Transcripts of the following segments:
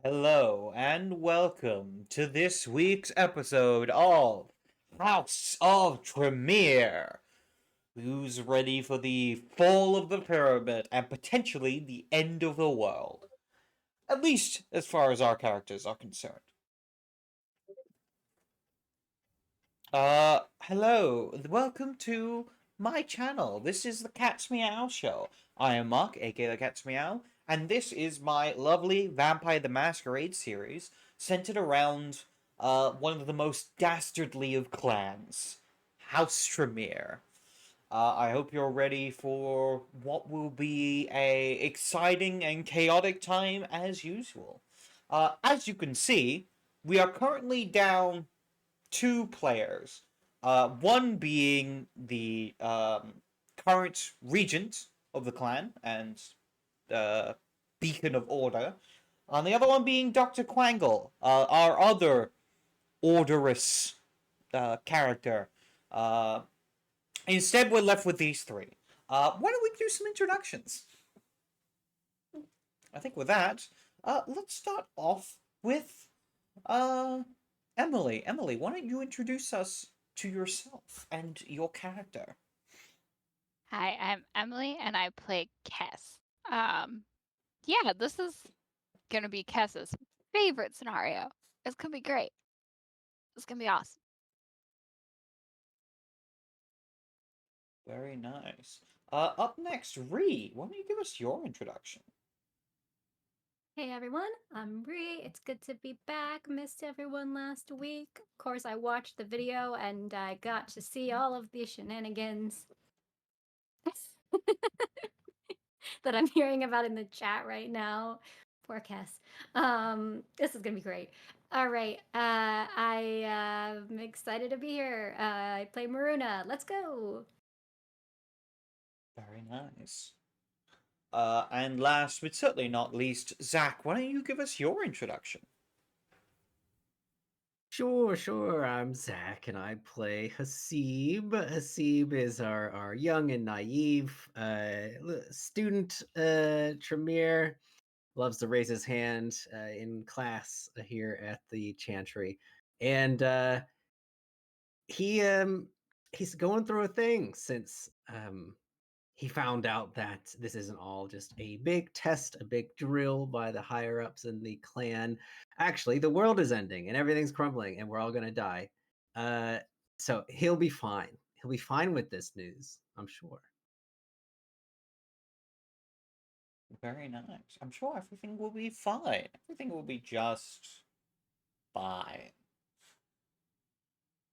Hello and welcome to this week's episode of House of Tremere. Who's ready for the fall of the pyramid and potentially the end of the world? At least as far as our characters are concerned. Hello. Welcome to my channel. This is the CatsMeow show. I am Mark, aka the CatsMeow, and this is my lovely Vampire the Masquerade series centered around one of the most dastardly of clans, House Tremere. I hope you're ready for what will be a exciting and chaotic time as usual. As you can see, we are currently down two players. One being the current regent of the clan and beacon of order, and the other one being Dr. Quangle, our other orderous character. Uh, Instead, we're left with these three. Why don't we do some introductions? I think with that, let's start off with uh, Emily. Emily, why don't you introduce us to yourself and your character? Hi, I'm Emily and I play Kess. Yeah, this is gonna be Kess's favorite scenario. It's gonna be great. It's gonna be awesome. Very nice. Up next, Ree. Why don't you give us your introduction? Hey everyone, I'm Ree. It's good to be back. Missed everyone last week. Of course, I watched the video and I got to see all of the shenanigans that I'm hearing about in the chat right now. Poor Cass. This is gonna be great. All right, I'm excited to be here. I play Maruna. Let's go. Very nice. And last but certainly not least, Zach, why don't you give us your introduction? Sure. I'm Zach, and I play Hasib. Hasib is our young and naive student Tremere. Loves to raise his hand in class here at the chantry, and he's going through a thing since he found out that this isn't all just a big test, a big drill by the higher ups in the clan. Actually, the world is ending and everything's crumbling and we're all going to die. So he'll be fine. He'll be fine with this news, I'm sure. Very nice. I'm sure everything will be fine. Everything will be just fine.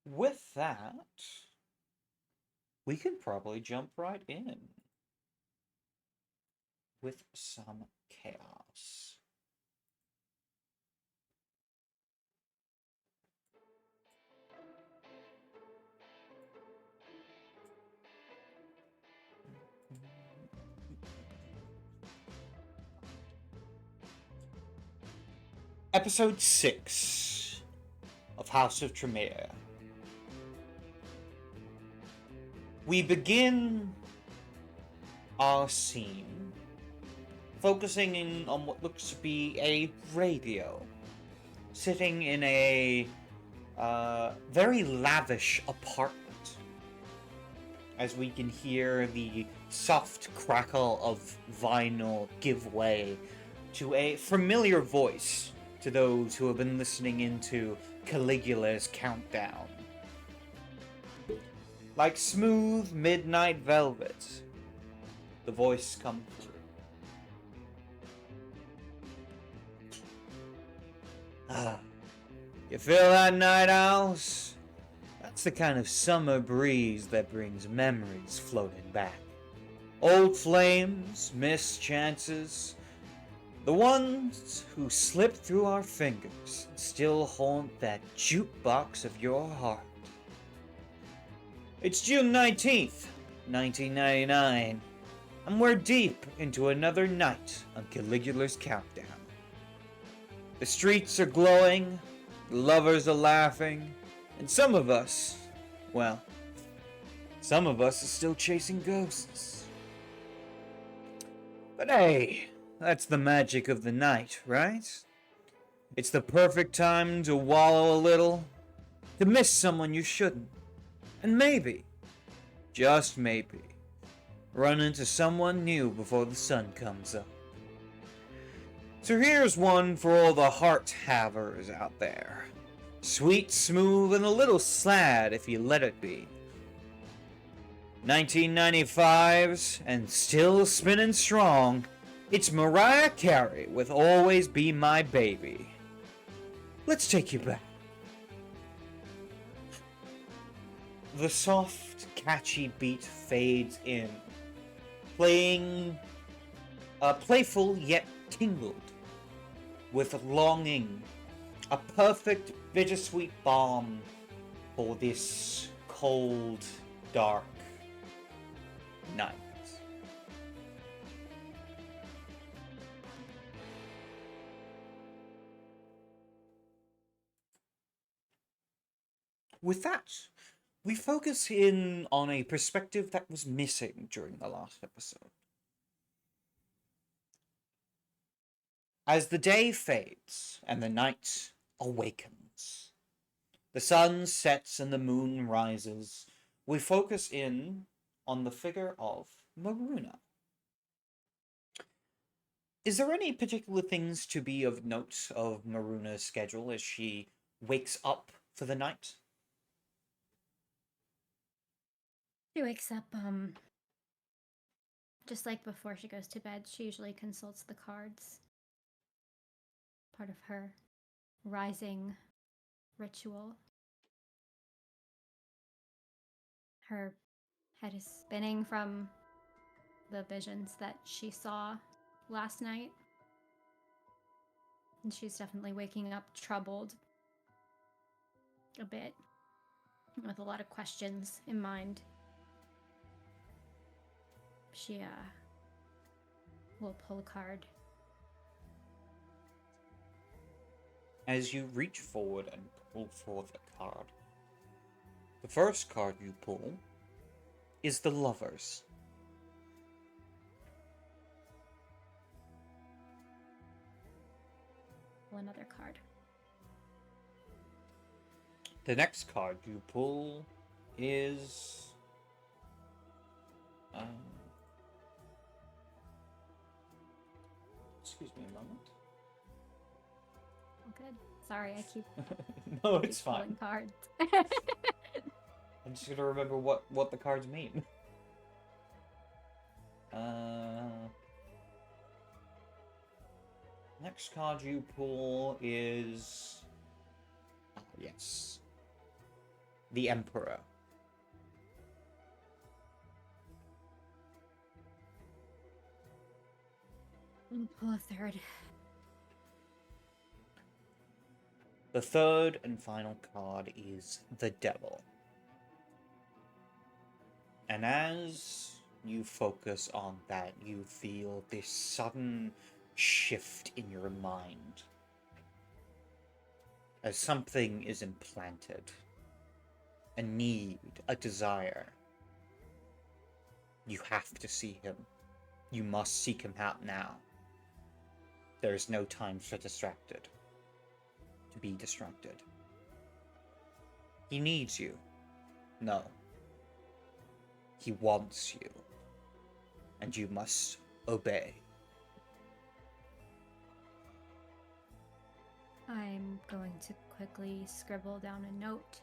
With that, we can probably jump right in with some chaos. Episode 6 of House of Tremere. We begin our scene focusing in on what looks to be a radio, sitting in a very lavish apartment, as we can hear the soft crackle of vinyl give way to a familiar voice to those who have been listening into Caligula's countdown. Like smooth midnight velvet, the voice comes through. Ah, you feel that, night owls? That's the kind of summer breeze that brings memories floating back. Old flames, missed chances, the ones who slip through our fingers and still haunt that jukebox of your heart. It's June 19th, 1999, and we're deep into another night on Caligula's countdown. The streets are glowing, the lovers are laughing, and some of us, well, some of us are still chasing ghosts. But hey, that's the magic of the night, right? It's the perfect time to wallow a little, to miss someone you shouldn't, and maybe, just maybe, run into someone new before the sun comes up. So here's one for all the heart havers out there. Sweet, smooth, and a little sad if you let it be. 1995's and still spinning strong. It's Mariah Carey with Always Be My Baby. Let's take you back. The soft, catchy beat fades in, playing playful yet tingled with longing, a perfect bittersweet balm for this cold, dark night. With that, we focus in on a perspective that was missing during the last episode. As the day fades and the night awakens, the sun sets and the moon rises, we focus in on the figure of Maruna. Is there any particular things to be of note of Maruna's schedule as she wakes up for the night? She wakes up, just like before she goes to bed, she usually consults the cards. Part of her rising ritual. Her head is spinning from the visions that she saw last night. And she's definitely waking up troubled a bit, with a lot of questions in mind. She will pull a card. As you reach forward and pull forth a card, the first card you pull is the Lovers. Pull another card. The next card you pull is excuse me a moment. Oh, good. Sorry, I keep No, it's pulling fine. cards. I'm just gonna remember what the cards mean. Next card you pull is yes, the Emperor. And pull a third. The third and final card is the Devil. And as you focus on that, you feel this sudden shift in your mind. As something is implanted. A need, a desire. You have to see him. You must seek him out now. There is no time for distracted. To be distracted. He needs you. No. He wants you. And you must obey. I'm going to quickly scribble down a note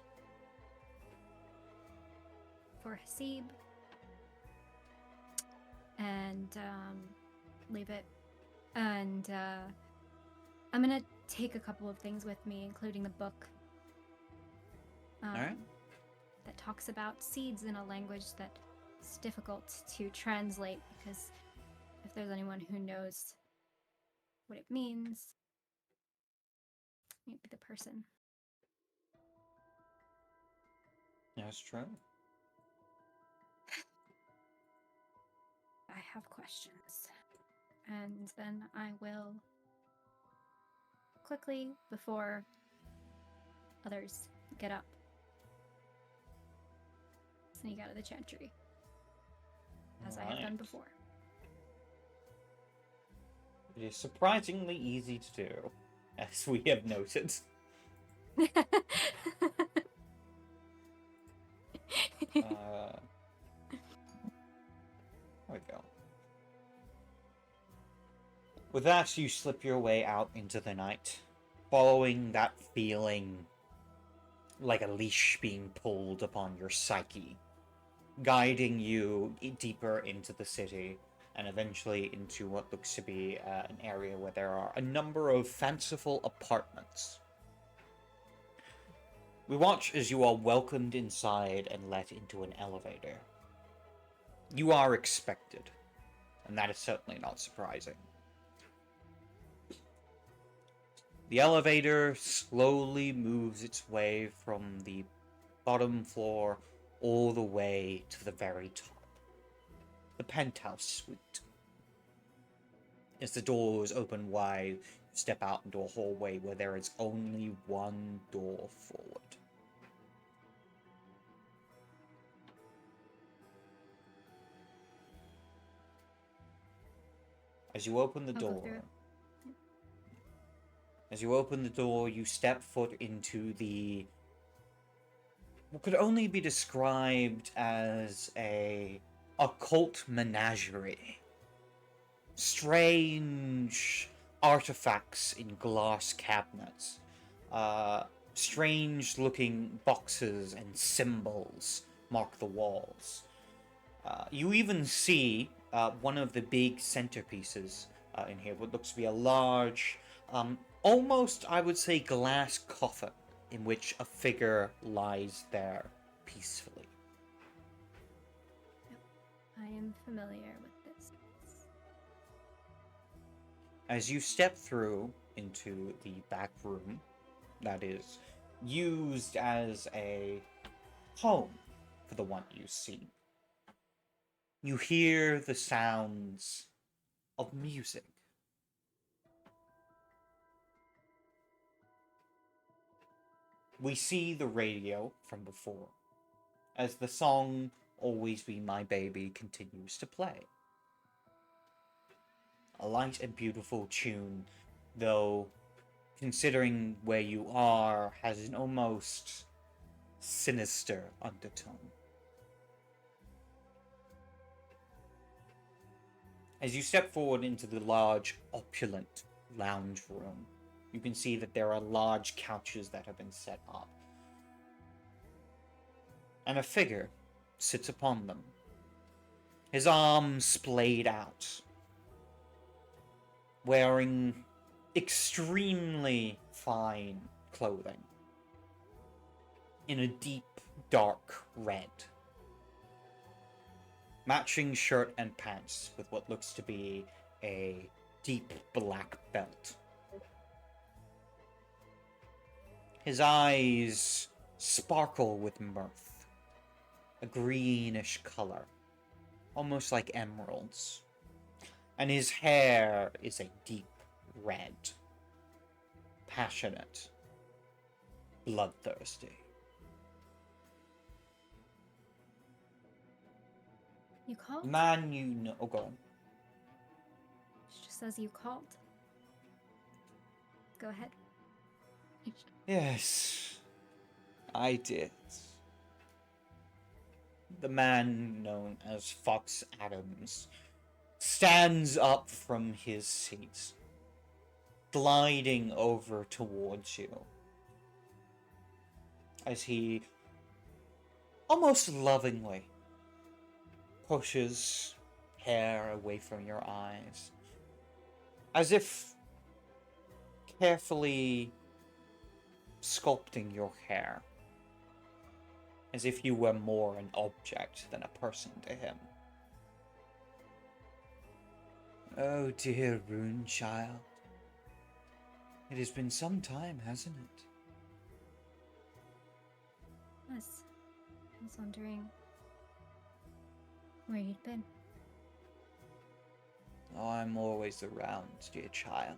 for Hasib and leave it. And I'm gonna take a couple of things with me, including the book Alright. that talks about seeds in a language that's difficult to translate, because if there's anyone who knows what it means, it might be the person. That's true. I have questions. And then I will quickly, before others get up, sneak out of the chantry, as I have done Right. before. It is surprisingly easy to do. as we have noted. There we go. With that, you slip your way out into the night, following that feeling like a leash being pulled upon your psyche, guiding you deeper into the city and eventually into what looks to be an area where there are a number of fanciful apartments. We watch as you are welcomed inside and let into an elevator. You are expected, and that is certainly not surprising. The elevator slowly moves its way from the bottom floor all the way to the very top. The penthouse suite. As the doors open wide, you step out into a hallway where there is only one door forward. As you open the door, you step foot into what could only be described as a occult menagerie. Strange artifacts in glass cabinets, strange looking boxes and symbols mark the walls. You even see one of the big centerpieces in here, what looks to be a large, almost, I would say, glass coffin in which a figure lies there peacefully. Yep. I am familiar with this. As you step through into the back room that is used as a home for the one you see, you hear the sounds of music. We see the radio from before, as the song Always Be My Baby continues to play. A light and beautiful tune, though, considering where you are, has an almost sinister undertone. As you step forward into the large, opulent lounge room, you can see that there are large couches that have been set up. And a figure sits upon them, his arms splayed out, wearing extremely fine clothing in a deep, dark red. Matching shirt and pants with what looks to be a deep black belt. His eyes sparkle with mirth, a greenish color, almost like emeralds. And his hair is a deep red, passionate, bloodthirsty. You called? Man you know... Oh, go on. It just says you called. Go ahead. Yes, I did. The man known as Fox Adams stands up from his seat, gliding over towards you, as he almost lovingly pushes hair away from your eyes, as if carefully sculpting your hair, as if you were more an object than a person to him. Oh dear Rune child, it has been some time, hasn't it? Yes. I was wondering where you'd been. Oh, I'm always around, dear child.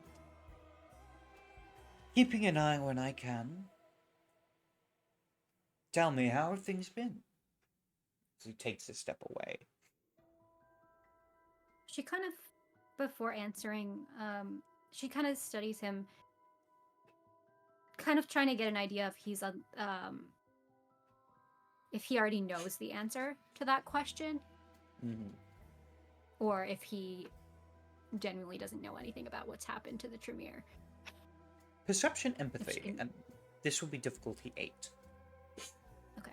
Keeping an eye when I can. Tell me, how have things been? So he takes a step away. She kind of, before answering, she kind of studies him. kind of trying to get an idea if he's if he already knows the answer to that question, or if he genuinely doesn't know anything about what's happened to the Tremere. Perception, empathy, and this will be difficulty 8. Okay.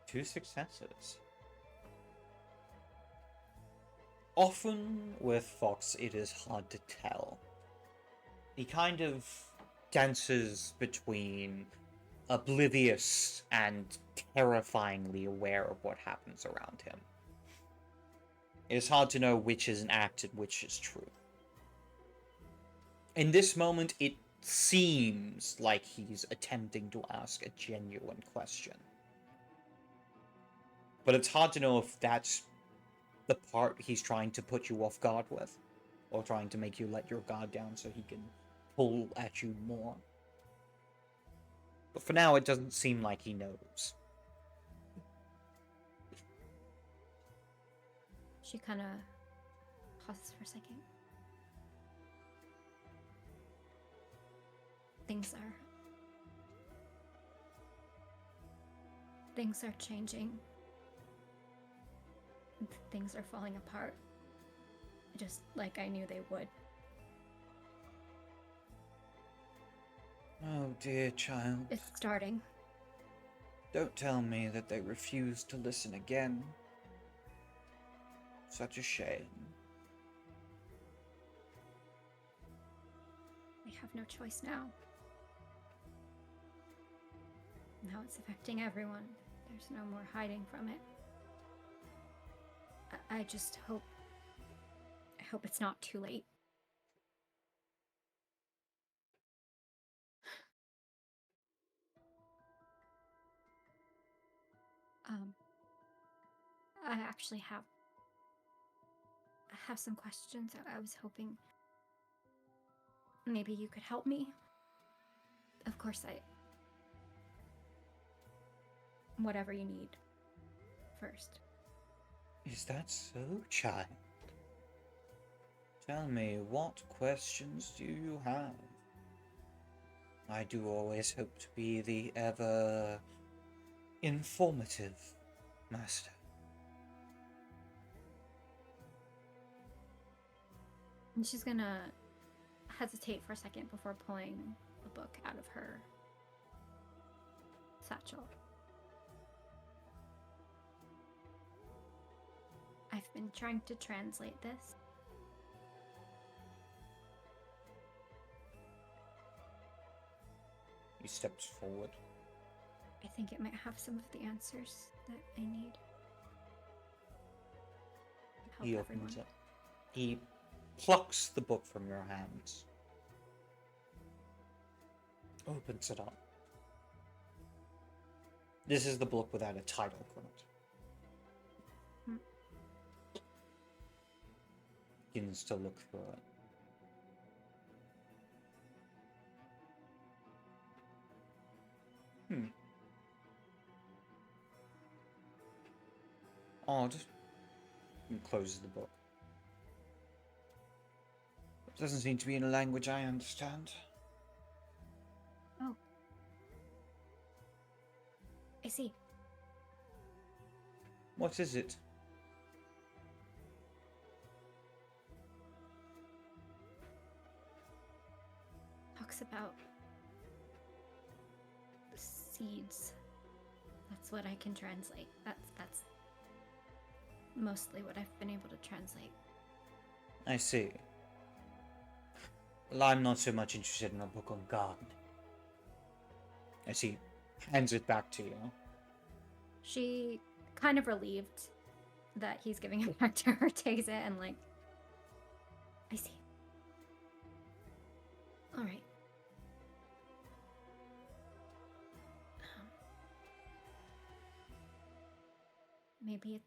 Two successes. Often with Fox, it is hard to tell. He kind of dances between oblivious and terrifyingly aware of what happens around him. It is hard to know which is an act and which is true. In this moment, it seems like he's attempting to ask a genuine question. But it's hard to know if that's the part he's trying to put you off guard with, or trying to make you let your guard down so he can pull at you more. But for now, it doesn't seem like he knows. She kind of pauses for a second. Things are changing. Things are falling apart. Just like I knew they would. Oh dear child. It's starting. Don't tell me that they refuse to listen again. Such a shame. We have no choice now. Now it's affecting everyone. There's no more hiding from it. I just hope... I hope it's not too late. I actually have some questions. I was hoping maybe you could help me. Of course, whatever you need first. Is that so, child? Tell me, what questions do you have? I do always hope to be the ever informative master. And she's gonna hesitate for a second before pulling the book out of her satchel. I've been trying to translate this. He steps forward. I think it might have some of the answers that I need. Help He everyone. opens it. He plucks the book from your hands. Opens it up. This is the book without a title quote. Begins to look through it. Odd. And closes the book. It doesn't seem to be in a language I understand. Oh. I see. What is it? Talks about seeds. That's what I can translate. That's mostly what I've been able to translate. I see. Well, I'm not so much interested in a book on gardening. As he hands it back to you. She, kind of relieved that he's giving it back to her, takes it and I see. All right. Maybe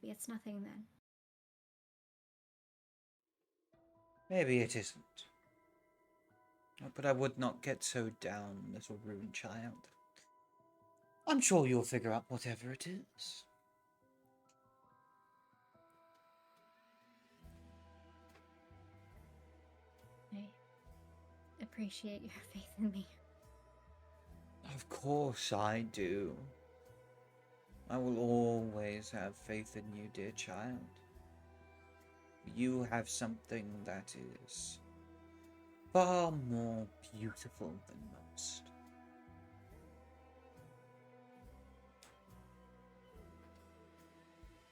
it's nothing then. Maybe it isn't. But I would not get so down, little rune child. I'm sure you'll figure out whatever it is. I appreciate your faith in me. Of course I do. I will always have faith in you, dear child. You have something that is far more beautiful than most.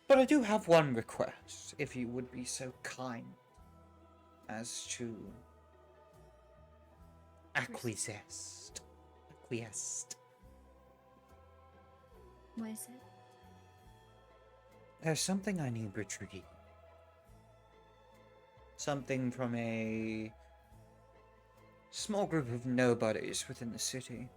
But I do have one request, if you would be so kind as to acquiesce. What is it? There's something I need retrieved. Something from a small group of nobodies within the city.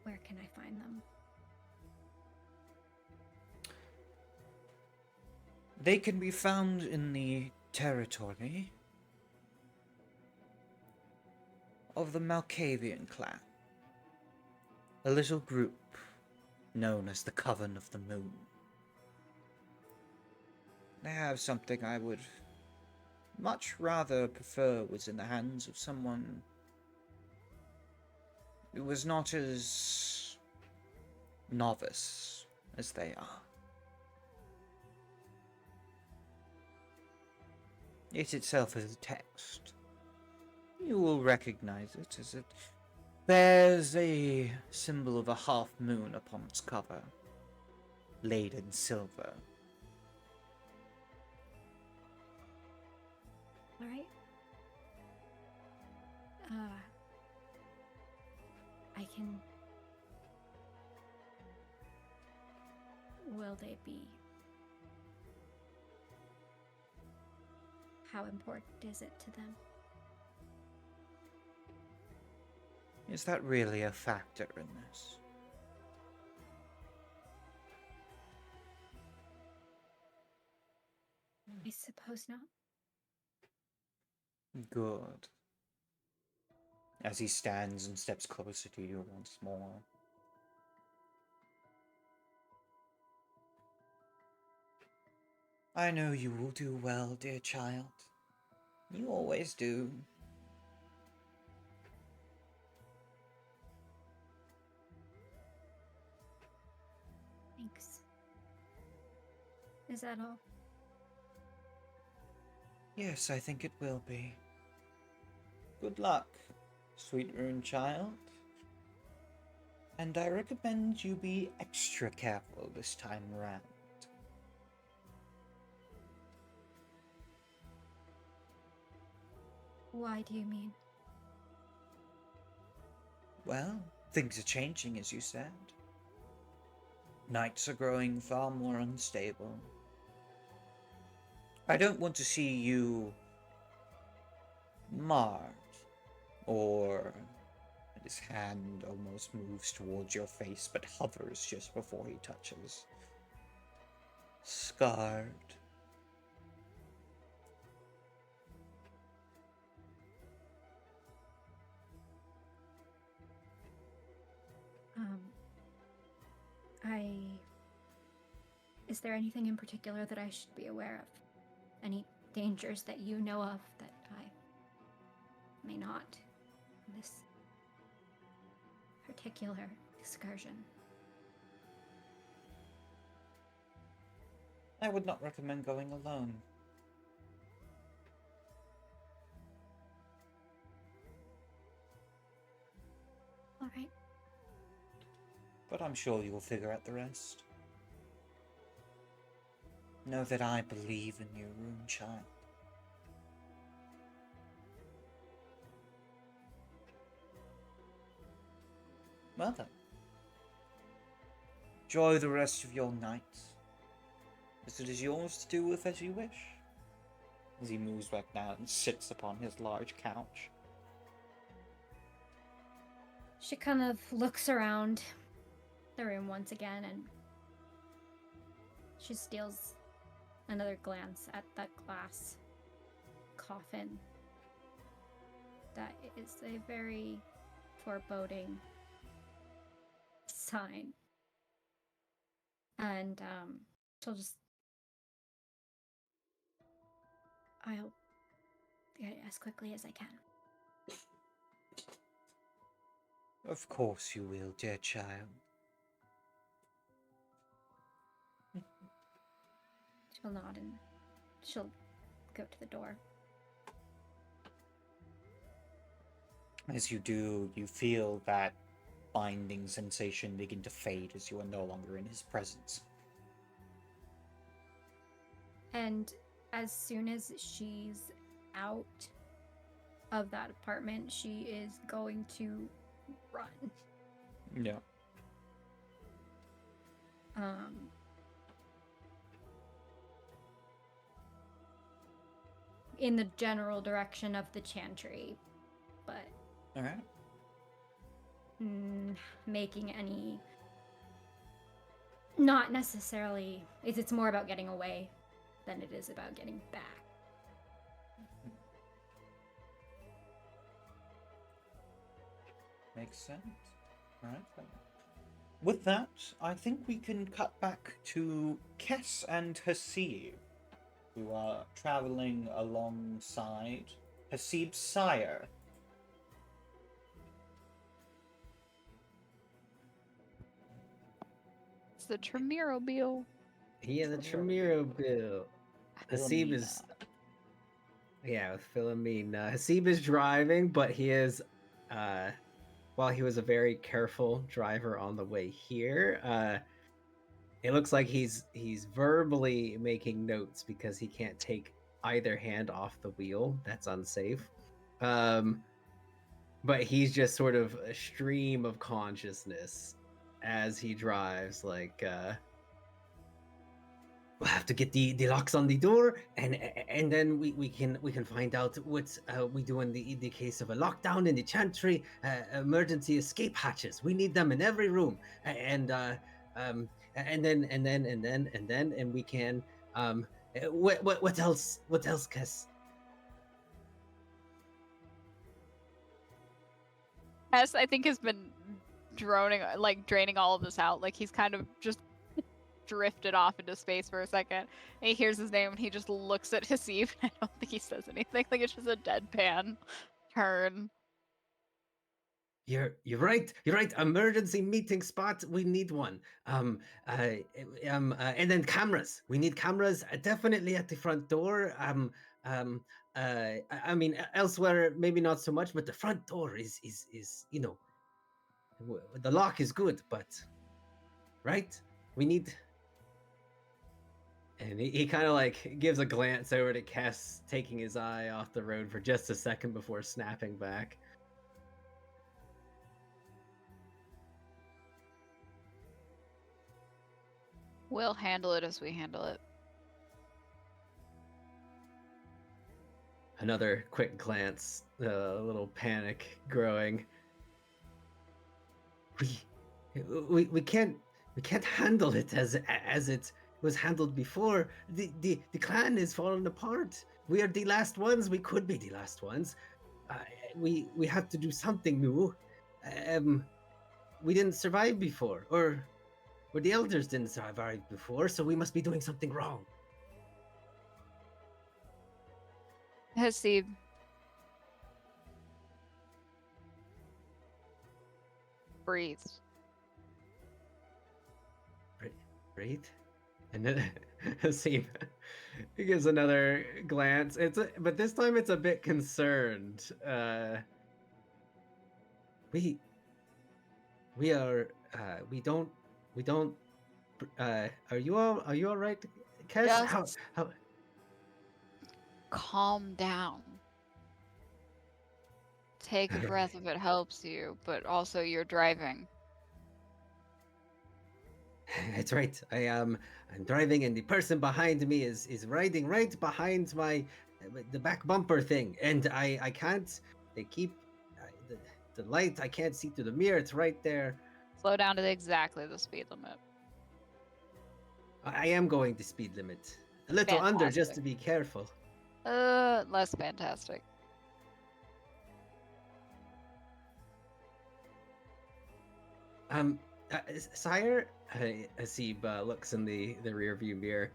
Where can I find them? They can be found in the territory of the Malkavian clan, a little group known as the Coven of the Moon. They have something I would much rather prefer was in the hands of someone who was not as novice as they are. It itself is a text. You will recognize it as it bears a symbol of a half moon upon its cover, laid in silver. All right. I can. Will they be? How important is it to them? Is that really a factor in this? I suppose not. Good. As he stands and steps closer to you once more. I know you will do well, dear child. You always do. Thanks. Is that all? Yes, I think it will be. Good luck, sweet rune child. And I recommend you be extra careful this time around. Why do you mean? Well, things are changing, as you said. Nights are growing far more unstable. I don't want to see you marred, or his hand almost moves towards your face but hovers just before he touches. Scarred. Is there anything in particular that I should be aware of? Any dangers that you know of that I may not in this particular excursion? I would not recommend going alone. All right. But I'm sure you will figure out the rest. Know that I believe in you, rune child. Well then. Enjoy the rest of your night, as it is yours to do with as you wish. as he moves back down and sits upon his large couch. She kind of looks around the room once again, and she steals another glance at that glass coffin. That is a very foreboding sign. And she'll just, I'll get it as quickly as I can. Of course you will, dear child. She'll nod and she'll go to the door. As you do, you feel that binding sensation begin to fade as you are no longer in his presence. And as soon as she's out of that apartment, she is going to run. Yeah. In the general direction of the chantry, but Alright. making any, not necessarily, it's more about getting away than it is about getting back. Makes sense. Alright. With that, I think we can cut back to Kess and Hasib, who are traveling alongside Hasib's sire. It's the Tremere bill. Yeah, the Tremere bill. Hasib is... Yeah, with Philomena. Hasib is driving, but he is... while he was a very careful driver on the way here, it looks like he's verbally making notes because he can't take either hand off the wheel. That's unsafe. But he's just sort of a stream of consciousness as he drives, like we'll have to get the locks on the door, and then we can find out what we do in the case of a lockdown in the chantry. Emergency escape hatches, we need them in every room, and then we can what else, Cass? Hess, I think, has been draining all of this out. Like, he's kind of just drifted off into space for a second. And he hears his name and he just looks at Hasib. I don't think he says anything. Like, it's just a deadpan turn. You're right. You're right. Emergency meeting spot. We need one. And then cameras. We need cameras definitely at the front door. I mean, elsewhere maybe not so much, but the front door is the lock is good, but right. We need. And he kind of like gives a glance over to Kess, taking his eye off the road for just a second before snapping back. We'll handle it as we handle it. Another quick glance, a little panic growing. We can't handle it as it was handled before. The clan is falling apart. We are the last ones. We could be the last ones. We have to do something new. We didn't survive before, or the elders didn't survive before, so we must be doing something wrong. Hasib. Breathe. Breathe? And then Hasib he gives another glance. But this time it's a bit concerned. We don't. Are you all right, Kes? Just How? calm down. Take a breath if it helps you, but also you're driving. That's right. I'm driving, and the person behind me is riding right behind my the back bumper thing, and I can't. They keep the light. I can't see through the mirror. It's right there. Slow down to exactly the speed limit. I am going the speed limit. A little under, just Fantastic. to be careful. Less fantastic. Sire, Hasib looks in the rear view mirror.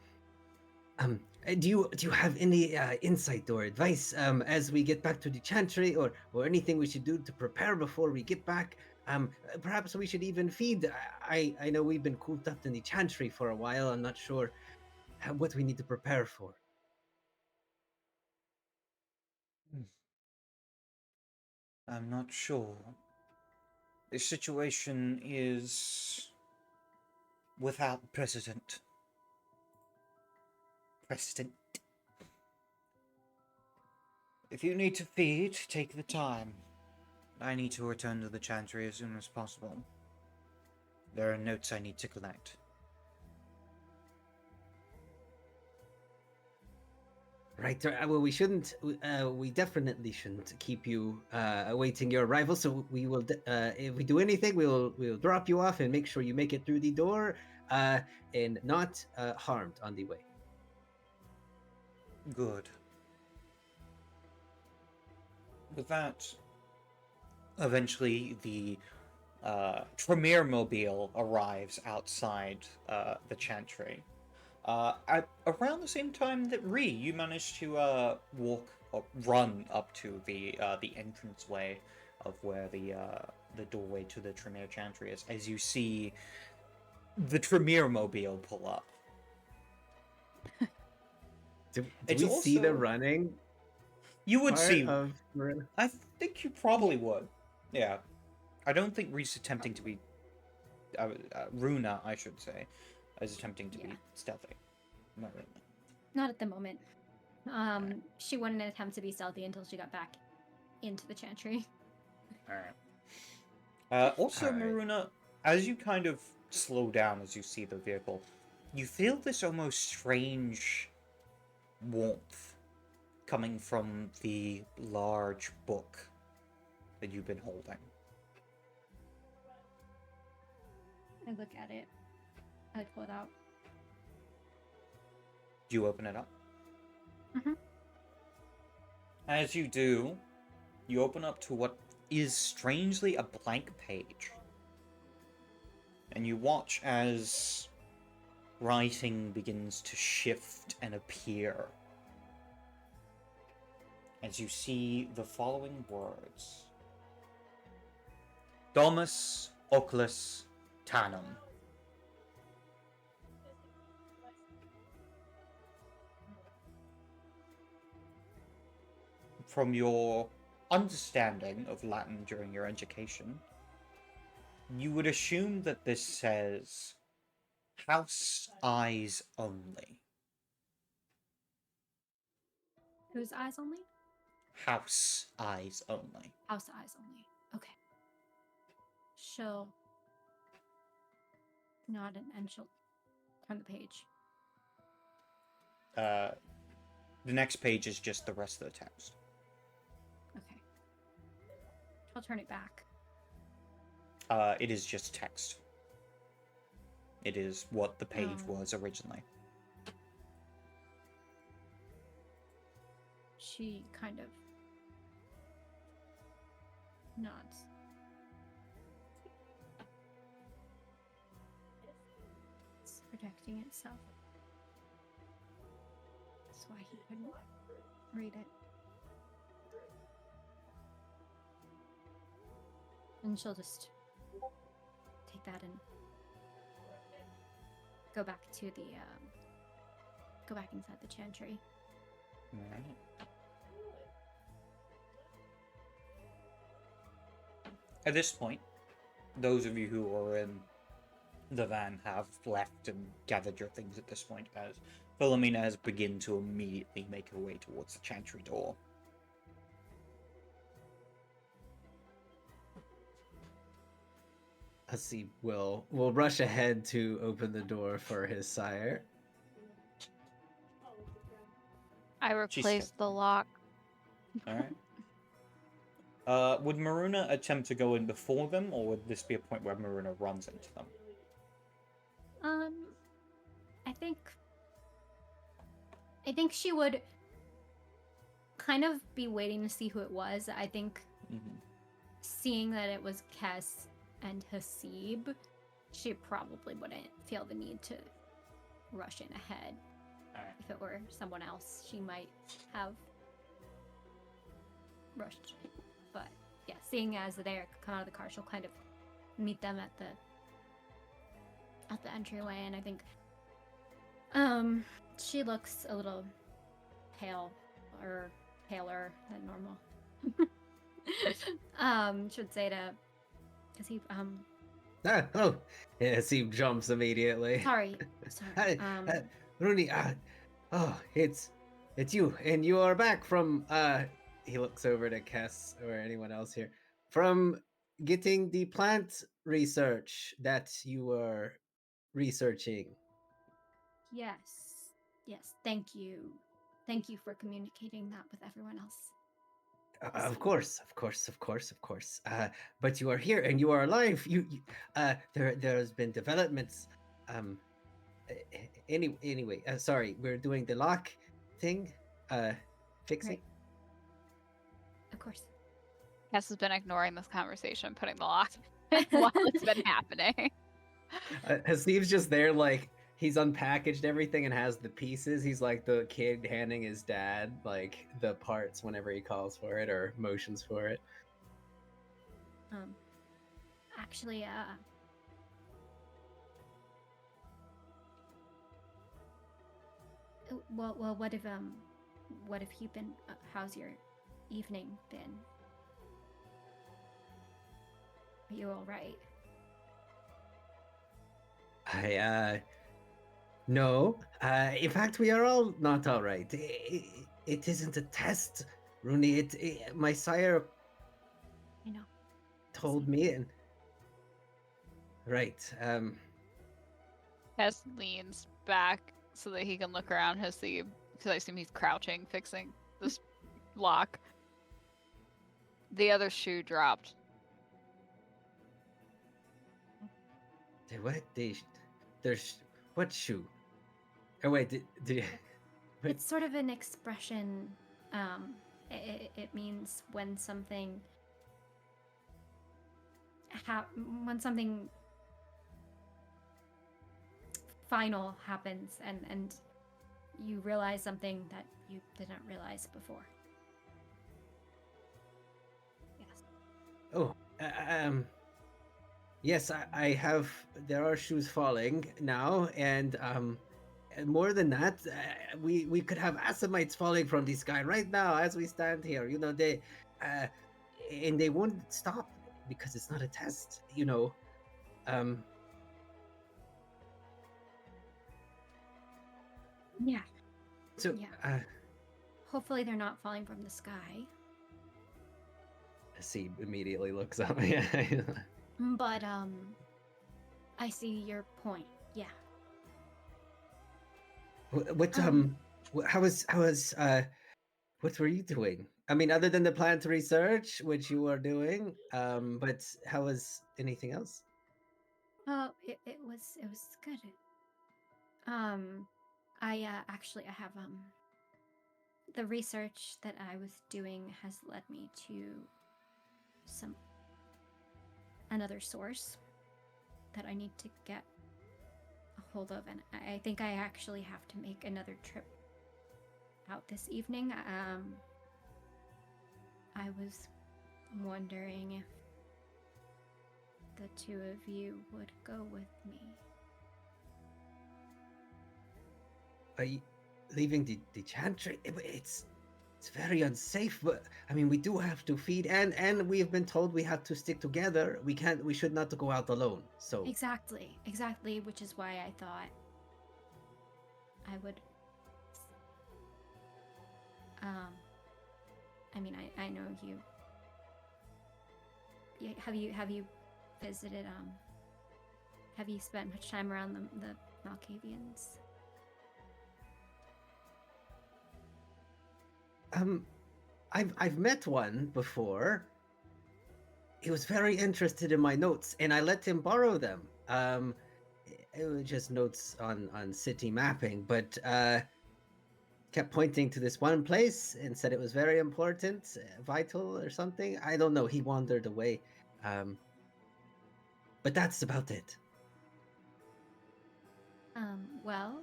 Do you have any insight or advice as we get back to the chantry, or anything we should do to prepare before we get back? Perhaps we should even feed. I know we've been cooped up in the chantry for a while. I'm not sure what we need to prepare for. I'm not sure. This situation is without precedent. If you need to feed, take the time. I need to return to the chantry as soon as possible. There are notes I need to collect. Right. Well, we shouldn't. We definitely shouldn't keep you awaiting your arrival. So we will. If we do anything, we'll drop you off and make sure you make it through the door, and not harmed on the way. Good. With that, eventually the Tremere mobile arrives outside the chantry. At around the same time that you managed to walk or run up to the entranceway of where the doorway to the Tremere chantry is, as you see the Tremere mobile pull up. Do It's we see the also- running? You would part see. of. I think you probably would. Yeah. I don't think Reese attempting to be. Runa, I should say, is attempting to be stealthy. Not really. Not at the moment. She wouldn't attempt to be stealthy until she got back into the chantry. Alright. Also, Alright. Maruna, as you kind of slow down as you see the vehicle, you feel this almost strange warmth coming from the large book that you've been holding. I look at it. I pull it out. Do you open it up? Mhm. As you do, you open up to what is strangely a blank page. And you watch as writing begins to shift and appear. As you see the following words: Domus Oculus Tanum. From your understanding of Latin during your education, you would assume that this says house eyes only. Whose eyes only? House eyes only. House eyes only. Okay. She'll nod and she'll turn the page. The next page is just the rest of the text. Okay. She'll turn it back. It is just text. It is what the page Oh. was originally. She kind of nods. It's protecting itself. That's why he couldn't read it. And she'll just take that and go back to the go back inside the chantry. Right. At this point, those of you who are in the van have left and gathered your things at this point, as Philomena has begun to immediately make her way towards the chantry door. Hasib will rush ahead to open the door for his sire. I She's replaced the lock. All right. Would Maruna attempt to go in before them, or would this be a point where Maruna runs into them? I think she would kind of be waiting to see who it was. I think Mm-hmm. seeing that it was Kess and Hasib, she probably wouldn't feel the need to rush in ahead. All right. If it were someone else, she might have rushed. But yeah, seeing as they come out of the car, she'll kind of meet them at the entryway, and I think she looks a little pale or paler than normal. Should say to Hasib, Yes, he jumps immediately. sorry. Rooney, it's you, and you are back from he looks over to Kess or anyone else here, from getting the plant research that you were researching. Yes, thank you for communicating that with everyone else. Of course. But you are here and you are alive. There's been developments. Anyway, sorry, we're doing the lock thing. Fixing. Right. Of course. Cass has been ignoring this conversation, putting the lock while it's been happening. Steve's just there, like he's unpackaged everything and has the pieces. He's like the kid handing his dad like the parts whenever he calls for it or motions for it. Actually, well, what have you been? How's your evening been? Are you all right? No. In fact, we are all not all right. It isn't a test, Rooney. My sire I know. told me, and right. Cass leans back so that he can look around Hasib, because I assume he's crouching, fixing this lock. The other shoe dropped. What? There's what shoe? Oh wait, did It's sort of an expression. It means when something final happens, and you realize something that you didn't realize before. Yes. Oh, yes, I have. There are shoes falling now, and more than that, we could have Assamites falling from the sky right now as we stand here. You know, and they won't stop because it's not a test. You know, Yeah. So, Yeah. Hopefully, they're not falling from the sky. C immediately looks up. But I see your point. Yeah. What how was what were you doing? I mean, other than the plant research, which you were doing, but how was anything else? Oh, it was good. I actually I have the research that I was doing has led me to another source that I need to get a hold of, and I think I actually have to make another trip out this evening. I was wondering if the two of you would go with me. Are you leaving the chantry? It's very unsafe, but I mean, we do have to feed, and we have been told we have to stick together. We should not go out alone. So Exactly, which is why I thought I would. I mean, I know you. Yeah, have you visited? Have you spent much time around the Malkavians? I've met one before. He was very interested in my notes, and I let him borrow them. It was just notes on city mapping, but kept pointing to this one place and said it was very important, vital or something. I don't know. He wandered away. But that's about it. Well,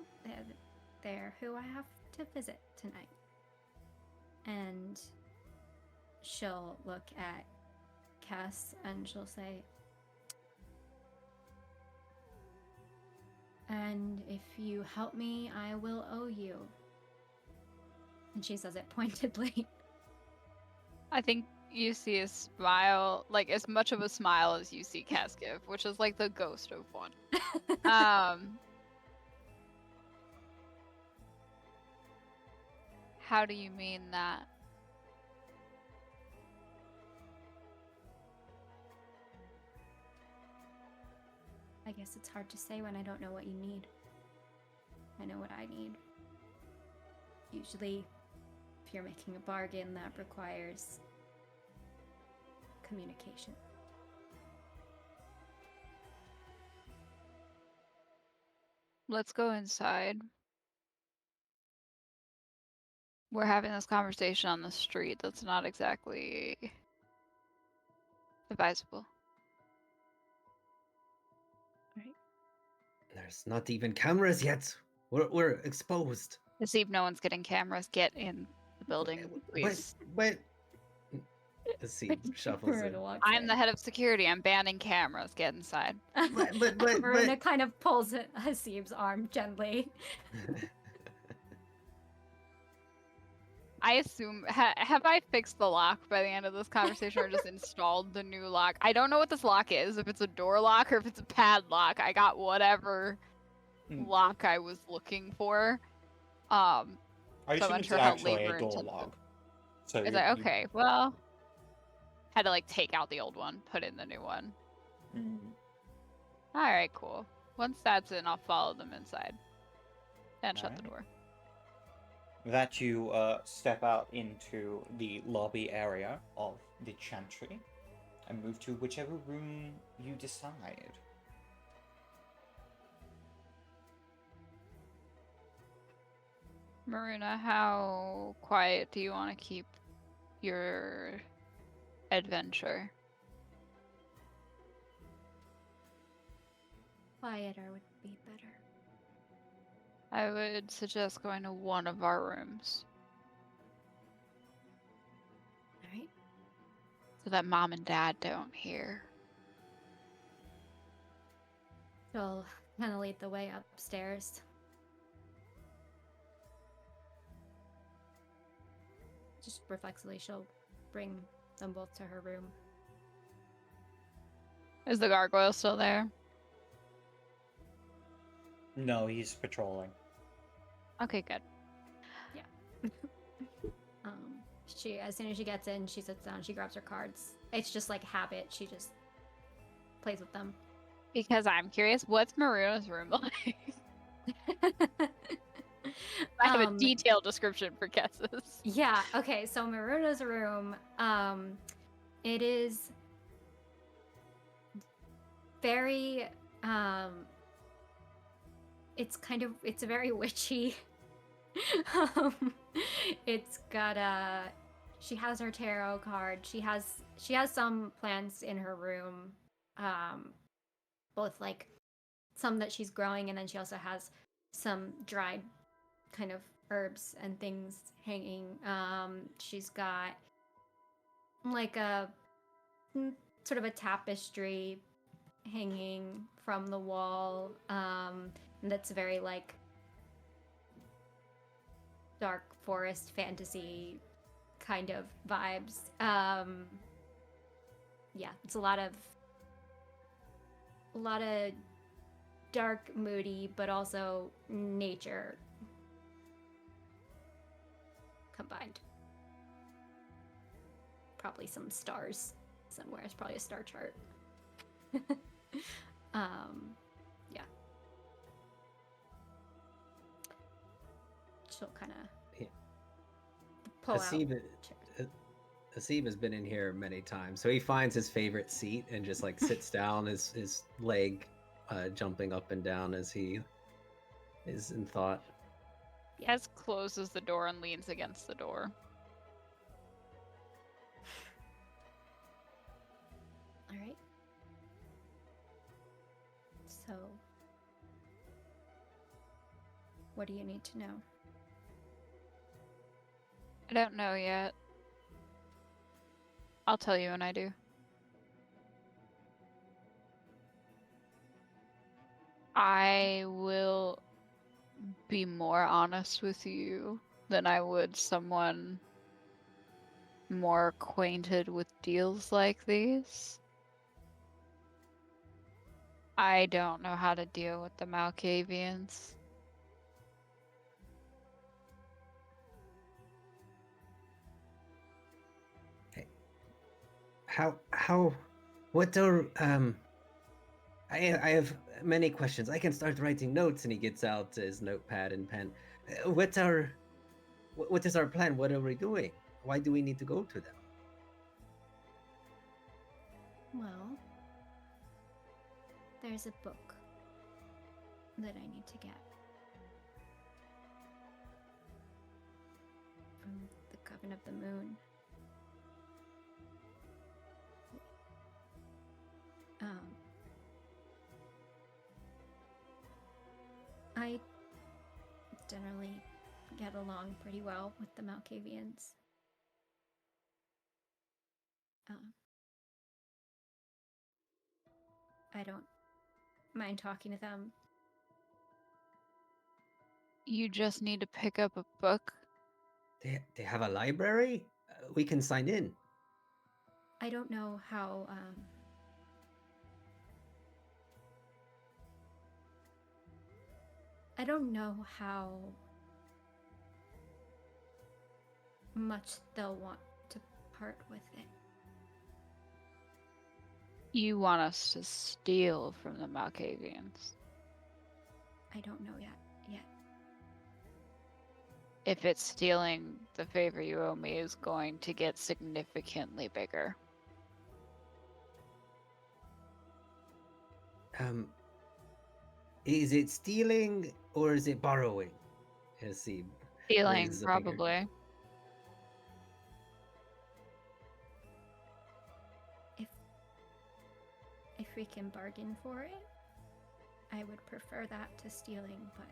they're who I have to visit tonight. And she'll look at Cass and she'll say, and if you help me, I will owe you. And she says it pointedly. I think you see a smile, like as much of a smile as you see Cass give, which is like the ghost of one. How do you mean that? I guess it's hard to say when I don't know what you need. I know what I need. Usually, if you're making a bargain, that requires communication. Let's go inside. We're having this conversation on the street. That's not exactly advisable. Right. There's not even cameras yet. We're exposed. To see if no one's getting cameras, get in the building, please. But Asim shuffles in. I'm the head of security. I'm banning cameras. Get inside. Marina kind of pulls Hasim's arm gently. I assume, have I fixed the lock by the end of this conversation or just installed the new lock? I don't know what this lock is, if it's a door lock or if it's a padlock. I got whatever lock I was looking for. I so assume I'm it's unsure how actually a labor door intensive. lock. So Is it okay? Well, had to like take out the old one, put in the new one. All right, cool. Once that's in, I'll follow them inside and shut the door. That you step out into the lobby area of the chantry and move to whichever room you decide. Marina, how quiet do you want to keep your adventure? Quieter would be better. I would suggest going to one of our rooms. Alright. So that mom and dad don't hear. She'll kind of lead the way upstairs. Just reflexively, she'll bring them both to her room. Is the gargoyle still there? No, he's patrolling. Okay, good. Yeah. She, as soon as she gets in, she sits down, she grabs her cards. It's just like habit, she just plays with them. Because I'm curious, what's Marina's room like? I have a detailed description for guesses. Yeah, okay, so Maruna's room, it is very, it's very witchy. It's got she has her tarot card. She has some plants in her room, both like some that she's growing, and then she also has some dried kind of herbs and things hanging. She's got like a sort of a tapestry hanging from the wall, that's very like dark forest fantasy kind of vibes. Yeah, it's a lot of dark, moody, but also nature combined. Probably some stars somewhere. It's probably a star chart. Yeah. She'll kind of pull out. Hasib, chairs. Hasib has been in here many times, so he finds his favorite seat and just like sits down, his leg jumping up and down as he is in thought. Kes closes the door and leans against the door. All right. So, what do you need to know? I don't know yet. I'll tell you when I do. I will be more honest with you than I would someone more acquainted with deals like these. I don't know how to deal with the Malkavians. How what are I have many questions. I can start writing notes. And he gets out his notepad and pen. What is our plan? What are we doing? Why do we need to go to them? Well, there's a book that I need to get from the Coven of the Moon. I generally get along pretty well with the Malkavians. I don't mind talking to them. You just need to pick up a book. They have a library? We can sign in. I don't know how I don't know how much they'll want to part with it. You want us to steal from the Malkavians. I don't know yet. If it's stealing, the favor you owe me is going to get significantly bigger. Is it stealing or is it borrowing? Hasib Stealing, raises a finger. probably. If we can bargain for it, I would prefer that to stealing, but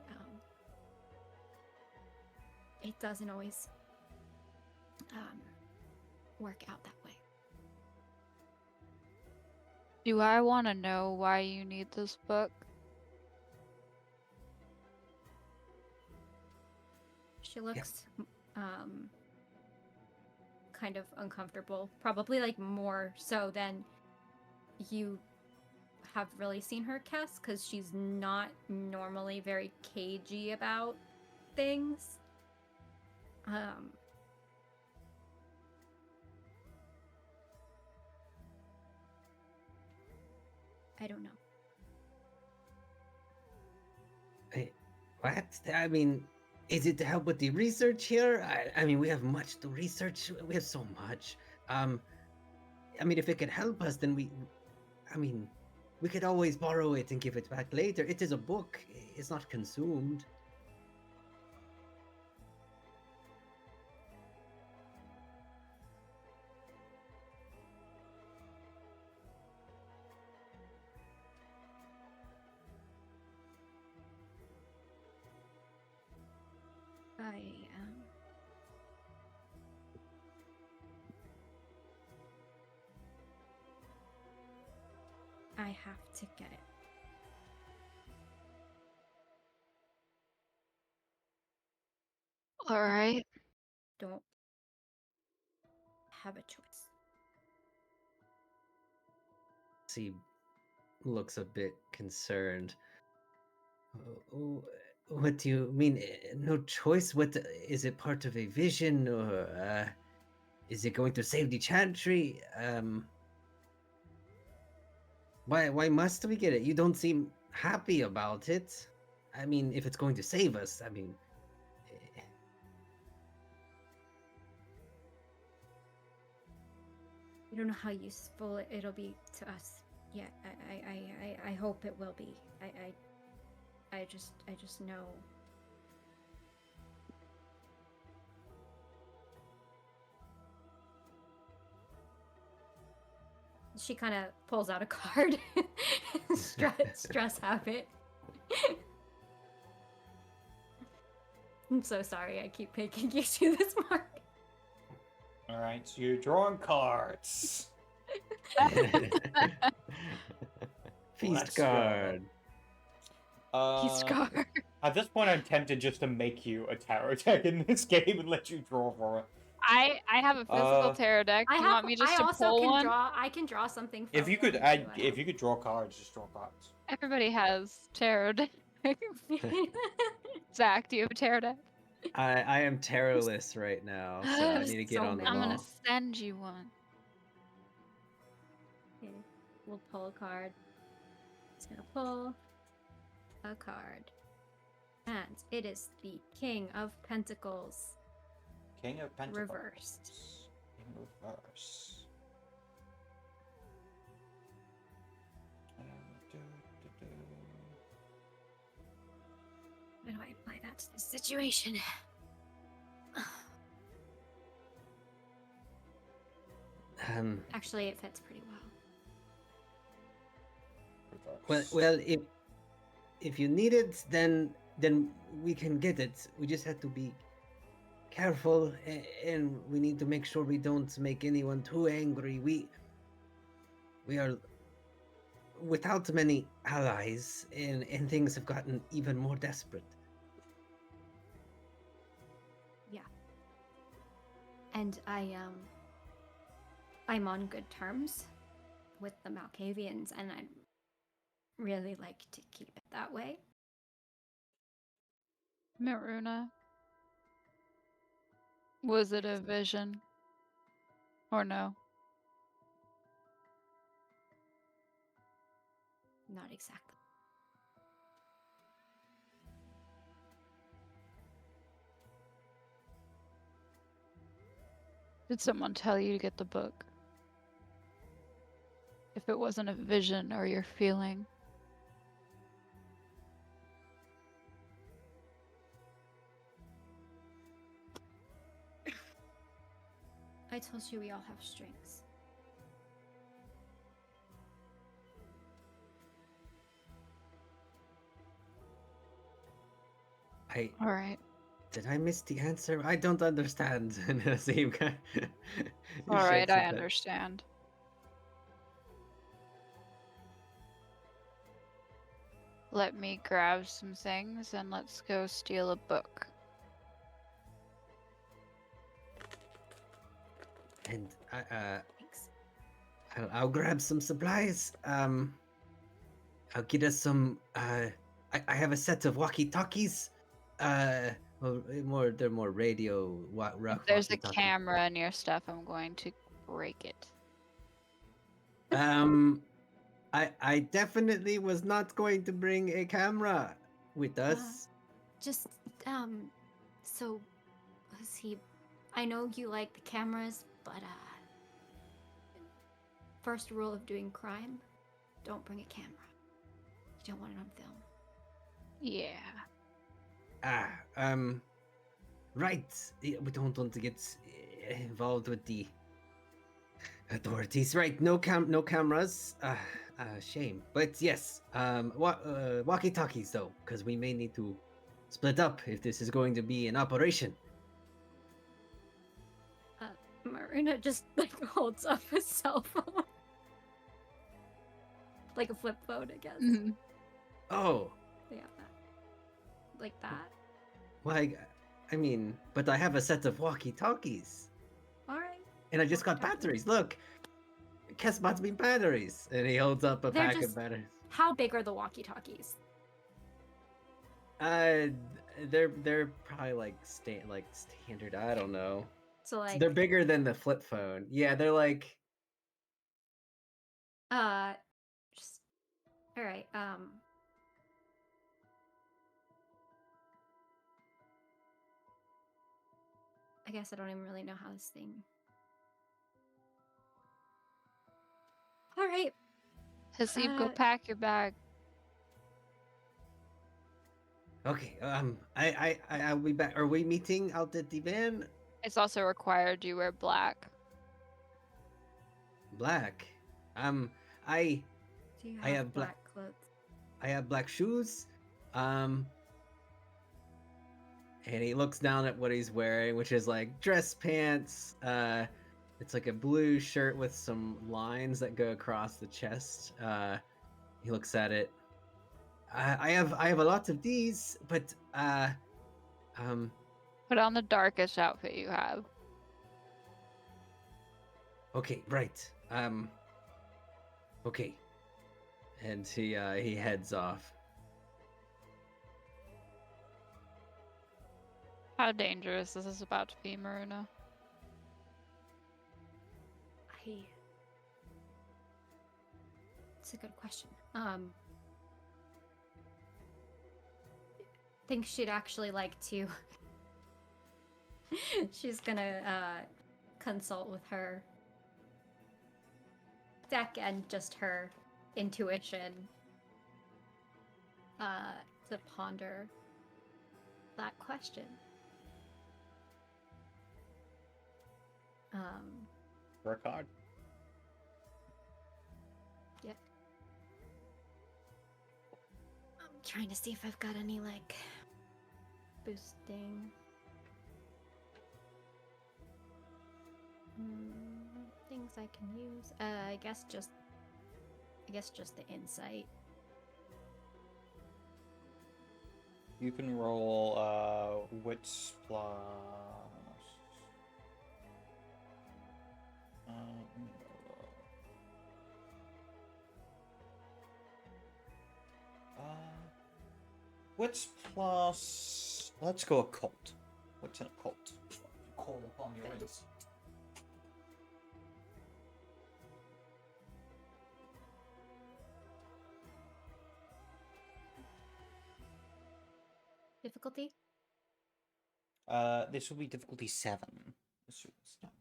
it doesn't always work out that way. Do I want to know why you need this book? She looks kind of uncomfortable, probably like more so than you have really seen her, Kes, because she's not normally very cagey about things. I don't know. What? I mean, is it to help with the research here? I mean, we have much to research. We have so much. I mean, if it could help us, then we could always borrow it and give it back later. It is a book. It's not consumed. I have to get it. All right. Don't have a choice. She looks a bit concerned. What do you mean? No choice? What is it? Part of a vision, or is it going to save the chantry? Why must we get it? You don't seem happy about it. I mean, if it's going to save us, I mean, don't know how useful it'll be to us yet. I hope it will be. I just know. She kind of pulls out a card. Stress habit. I'm so sorry I keep making you do this, Mark. Alright, so you're drawing cards. Feast Let's go. card. He's card. At this point, I'm tempted just to make you a tarot deck in this game and let you draw for it. I have a physical tarot deck. Do you want me just I to also pull can one? draw. I can draw something. If From you could one, add, too, I if you could draw cards, just draw cards. Everybody has tarot deck. Zach, do you have a tarot deck? I am tarotless right now, so I need to get So on the many. I'm gonna ball. send you one. Okay, we'll pull a card. It's gonna pull a card, and it is the King of Pentacles King of Pentacles. reversed. In reverse. How do I apply that to this situation? Actually, it fits pretty well. Reverse. Well, if you need it, then we can get it. We just have to be careful, and we need to make sure we don't make anyone too angry. We are without many allies, and things have gotten even more desperate. Yeah. And I'm on good terms with the Malkavians, and I'd really like to keep it that way. Maruna. Was it a vision? Or no? Not exactly. Did someone tell you to get the book? If it wasn't a vision or your feeling. I told you we all have strengths. Alright. Did I miss the answer? I don't understand. And Nazim Alright, shakes I his head. understand. Let me grab some things and let's go steal a book. And Thanks. I'll grab some supplies. I'll get us some. I have a set of walkie-talkies. Well, they're more radio. If there's a walkie-talkies. camera in your stuff, I'm going to break it. I definitely was not going to bring a camera with us. Just, so, was he... I know you like the cameras, but, first rule of doing crime, don't bring a camera. You don't want it on film. Yeah. Right. We don't want to get involved with the authorities. Right. No cameras. Shame. But yes. Walkie-talkies though, because we may need to split up if this is going to be an operation. Marina just, like, holds up a cell phone. Like a flip phone, I guess. Mhm. Oh. Yeah, like that. Well, I mean, but I have a set of walkie-talkies. Alright. And I just got batteries. Look. Kes bought me batteries. And he holds up a They're pack of just- batteries. How big are the walkie-talkies? They're probably like standard. I don't know. So, like... They're bigger than the flip phone. Yeah, they're like. Just... Alright, I guess I don't even really know how this thing... All right. Hasib, go Uh, pack your bag. Okay. I'll be back. Are we meeting out at the van? It's also required you wear black. Black. I Do you I have have black clothes? I have black shoes. And he looks down at what he's wearing, which is like dress pants. It's like a blue shirt with some lines that go across the chest. He looks at it. I have a lot of these, but Put on the darkest outfit you have. okay, right. Okay. And he heads off. How dangerous is this about to be, Maruna? It's a good question. Think she'd actually like to. She's gonna consult with her deck and just her intuition to ponder that question. Work hard. Yep. I'm trying to see if I've got any like boosting things I can use. I guess just the insight. You can roll wits plus. Wits plus. Let's go occult. What's an occult? Call upon your wits. Difficulty? This will be difficulty 7. This is not.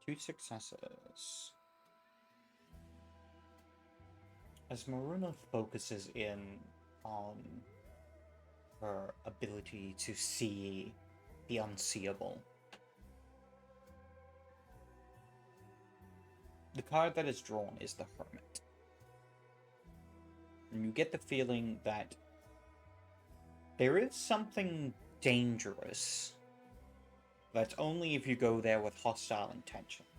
Two successes. As Maruna focuses in on her ability to see the unseeable, the card that is drawn is the Hermit. And you get the feeling that there is something dangerous. That's only if you go there with hostile intentions.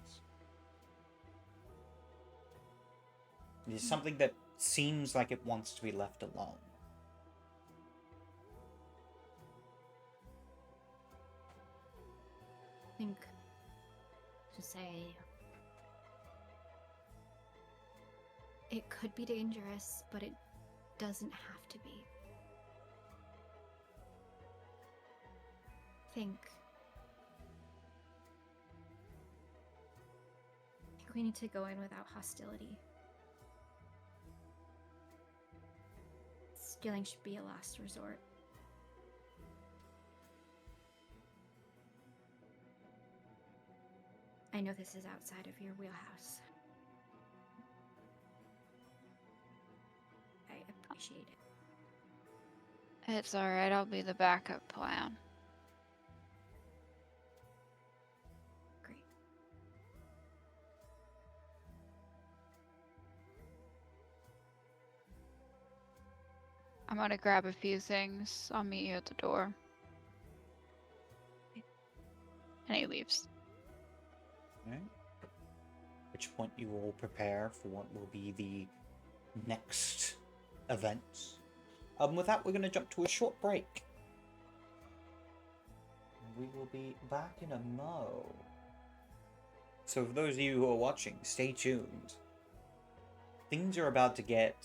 It is something that seems like it wants to be left alone. I think to say it could be dangerous, but it doesn't have to be. I think we need to go in without hostility. Stealing should be a last resort. I know this is outside of your wheelhouse. I appreciate it. It's alright, I'll be the backup plan. Great. I'm gonna grab a few things. I'll meet you at the door. And he leaves. Okay. At which point you will prepare for what will be the next events. With that, we're going to jump to a short break. We will be back in a mo. So for those of you who are watching, stay tuned. Things are about to get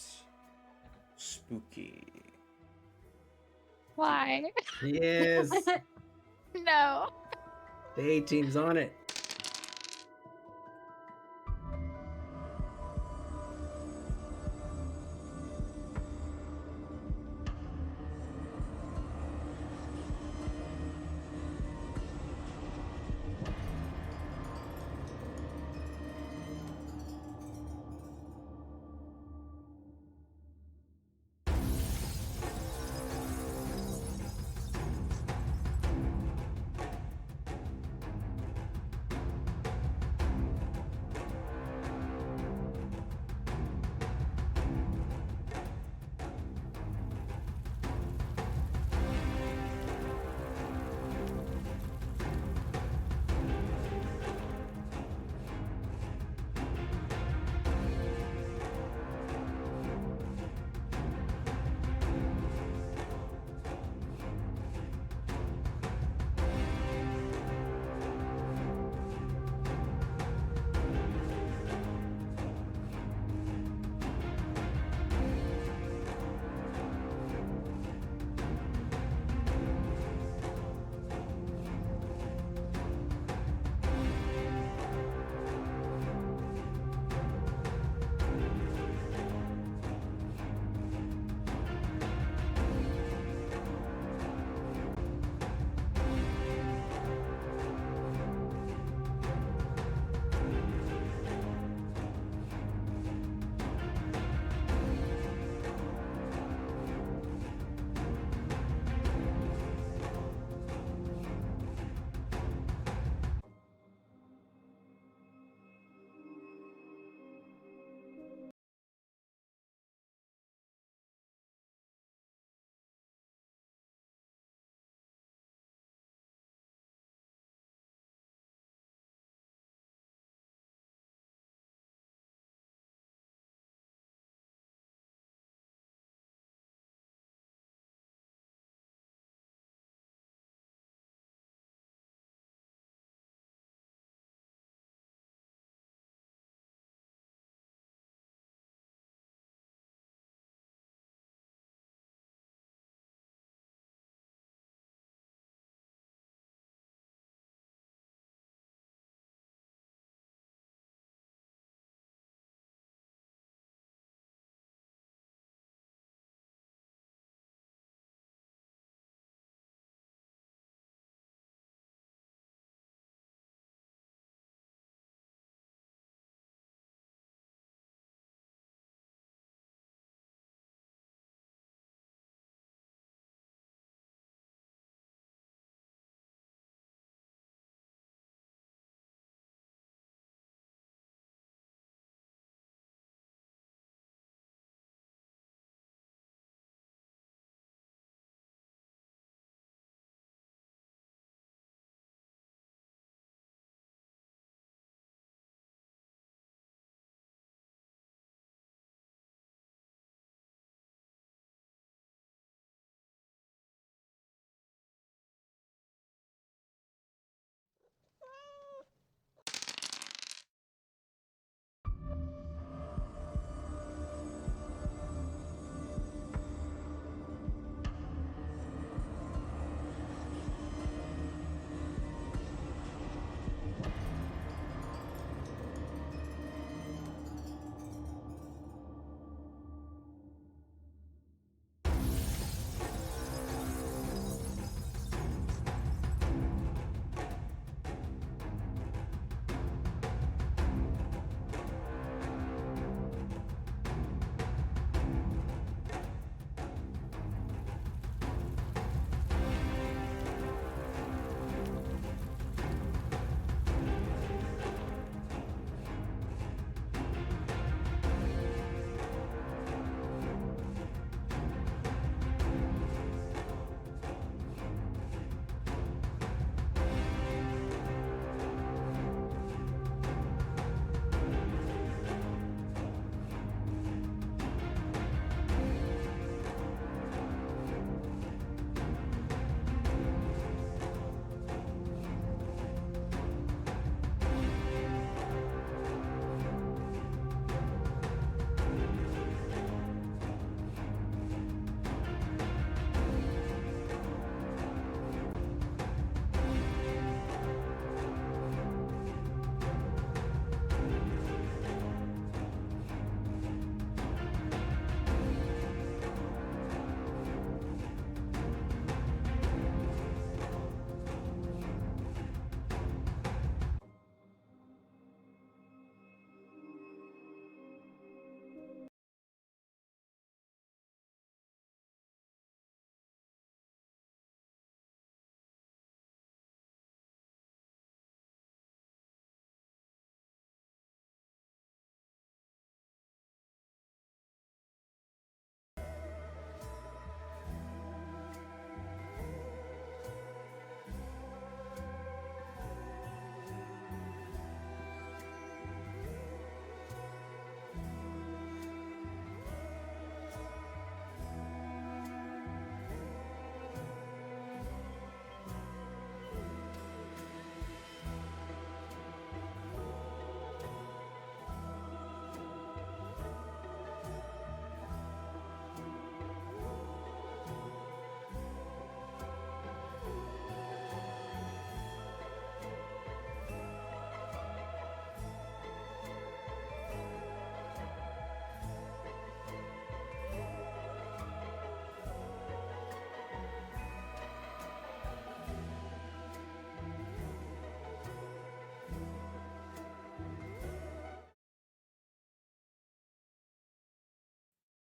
spooky. Why? Yes. No. The A-team's on it.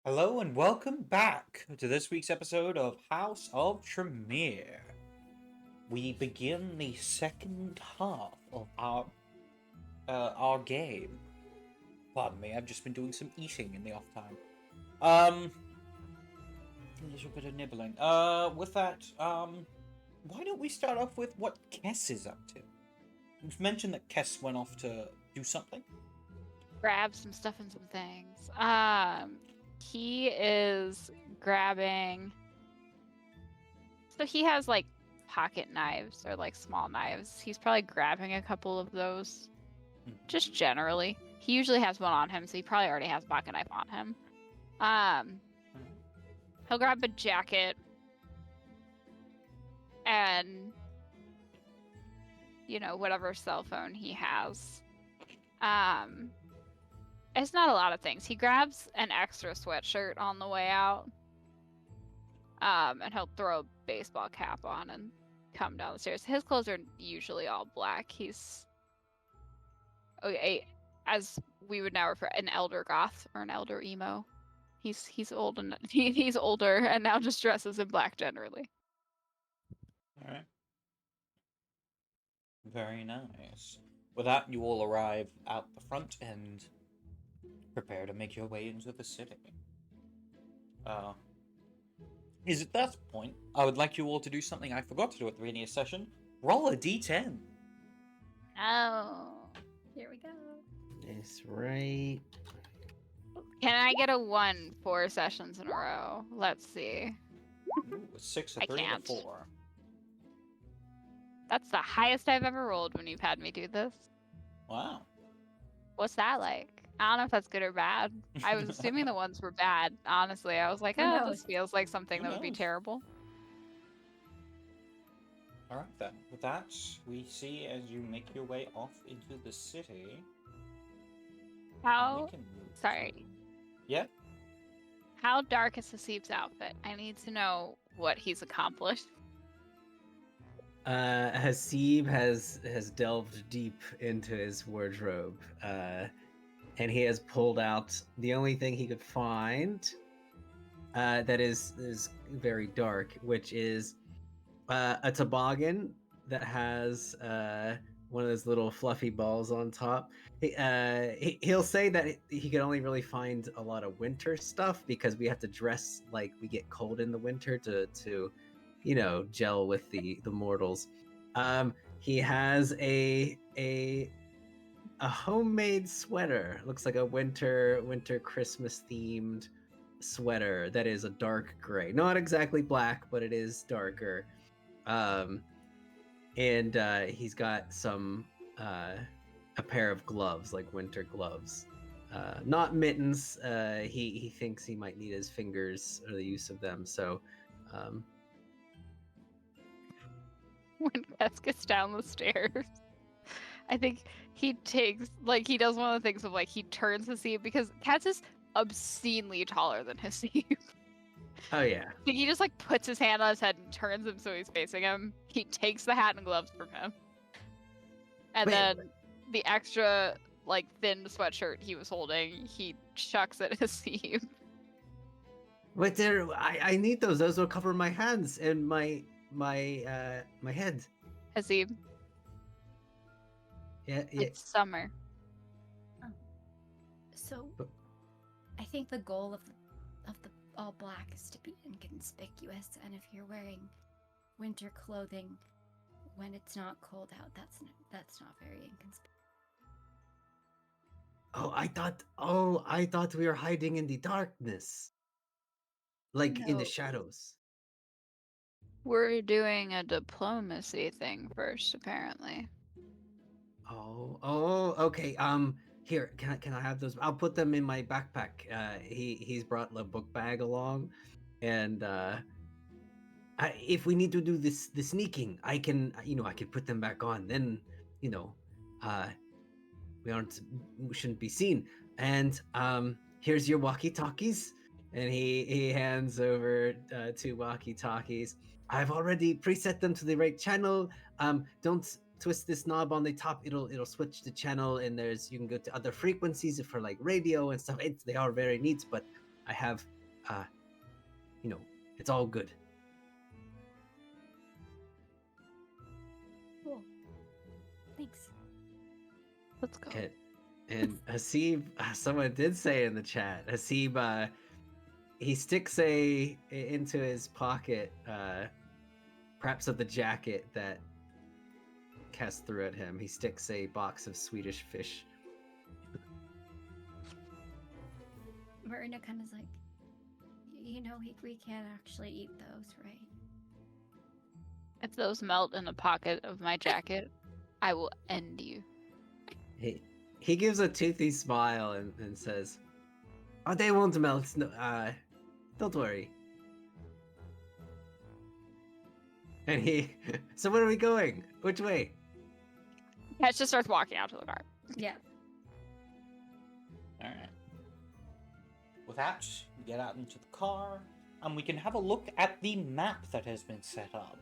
Hello and welcome back to this week's episode of House of Tremere. We begin the second half of our game. Pardon me, I've just been doing some eating in the off time. A little bit of nibbling. With that, why don't we start off with what Kess is up to? You've mentioned that Kess went off to do something. Grab some stuff and some things. He is grabbing. So he has like pocket knives or like small knives. He's probably grabbing a couple of those. Just generally. He usually has one on him, so he probably already has a pocket knife on him. He'll grab a jacket and whatever cell phone he has. It's not a lot of things. He grabs an extra sweatshirt on the way out. And he'll throw a baseball cap on and come down the stairs. His clothes are usually all black. He's as we would now refer, an elder goth or an elder emo. He's old and he's older and now just dresses in black generally. All right. Very nice. With that, you all arrive out the front and prepare to make your way into the city. Is at that point, I would like you all to do something I forgot to do at the beginning of the session. Roll a d10. Oh. Here we go. That's right. Can I get a 1 4 sessions in a row? Let's see. Ooh, a 6, a I 3, and can't. a 4. That's the highest I've ever rolled when you've had me do this. Wow. What's that like? I don't know if that's good or bad. I was assuming the ones were bad, honestly. I was like, Who oh, knows? this feels like something Who that would be knows? terrible. Alright then. With that, we see as you make your way off into the city. How? We can move Sorry. to- Yeah? How dark is Hasib's outfit? I need to know what he's accomplished. Hasib has delved deep into his wardrobe, and he has pulled out the only thing he could find that is very dark, which is a toboggan that has one of those little fluffy balls on top. He'll say that he can only really find a lot of winter stuff because we have to dress like we get cold in the winter to gel with the mortals. He has a homemade sweater. Looks like a winter Christmas themed sweater that is a dark gray. Not exactly black, but it is darker. And he's got some a pair of gloves, like winter gloves. Not mittens. He thinks he might need his fingers or the use of them. So When Cass gets down the stairs, I think he takes, like, he does one of the things of, like, he turns Hasib because Cass is obscenely taller than Hasib. oh yeah. Like, he just, like, puts his hand on his head and turns him so he's facing him. He takes the hat and gloves from him. And Wait, then the extra, like, thin sweatshirt he was holding, he chucks at Hasib. But there, I need those. Those will cover my hands and my head. Hasib, Yeah. it's summer. So, But- I think the goal of the all black is to be inconspicuous, and if you're wearing winter clothing when it's not cold out, that's not very inconspicuous. I thought we were hiding in the darkness, like in the No. shadows. We're doing a diplomacy thing first, apparently. Oh, okay. Here, can I have those? I'll put them in my backpack. He's brought a book bag along, and if we need to do the sneaking, I can put them back on. Then we shouldn't be seen. And here's your walkie-talkies, and he hands over 2 walkie-talkies. I've already preset them to the right channel. Don't twist this knob on the top. It'll switch the channel, and you can go to other frequencies for like radio and stuff. They are very neat, but I have, you know, it's all good. Cool. Thanks. Let's go. And Hasib, someone did say in the chat, Hasib, he sticks into his pocket, perhaps of the jacket that Kess threw at him. He sticks a box of Swedish fish. Marina kind of like, you know, we can't actually eat those, right? If those melt in the pocket of my jacket, I will end you. He gives a toothy smile and says, "Oh, they won't melt. No, don't worry." And he, so where are we going? Which way? Cat just starts walking out to the car. Yeah. All right. With that, we get out into the car, and we can have a look at the map that has been set up.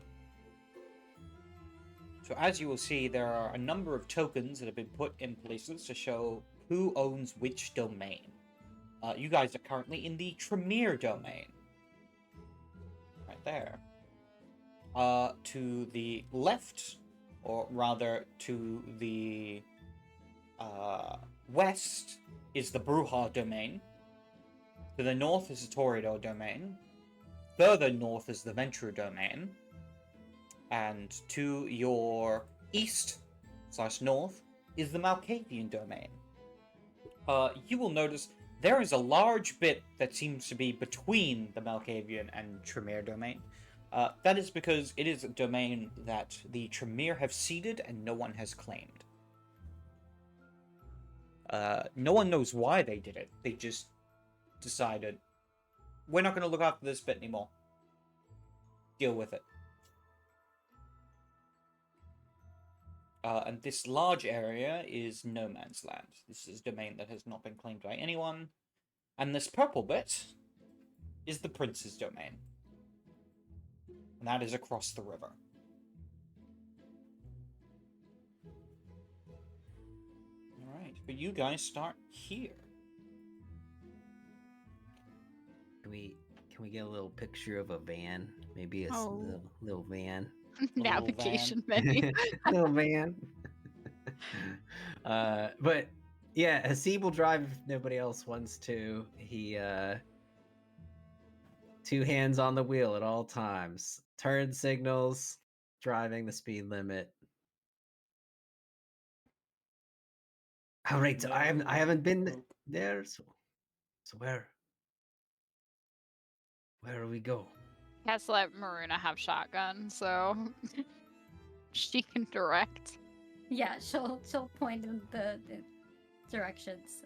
So as you will see, there are a number of tokens that have been put in places to show who owns which domain. You guys are currently in the Tremere domain. Right there. To the left, or rather to the west, is the Bruja domain. To the north is the Torido domain. Further north is the Venture domain. And to your east/north is the Malkavian domain. You will notice there is a large bit that seems to be between the Malkavian and Tremere domain. That is because it is a domain that the Tremere have ceded and no one has claimed. No one knows why they did it. They just decided, we're not going to look after this bit anymore. Deal with it. And this large area is no man's land. This is a domain that has not been claimed by anyone. And this purple bit is the prince's domain. And that is across the river. Alright, but you guys start here. Can we get a little picture of a van? Maybe a Oh. little van. Navigation menu. Little van. But yeah, Hasib will drive if nobody else wants to. He two hands on the wheel at all times. Turn signals, driving the speed limit. All right, so I haven't been there. So where do we go? Cat's let Maruna have shotgun, so she can direct. Yeah, she'll point in the directions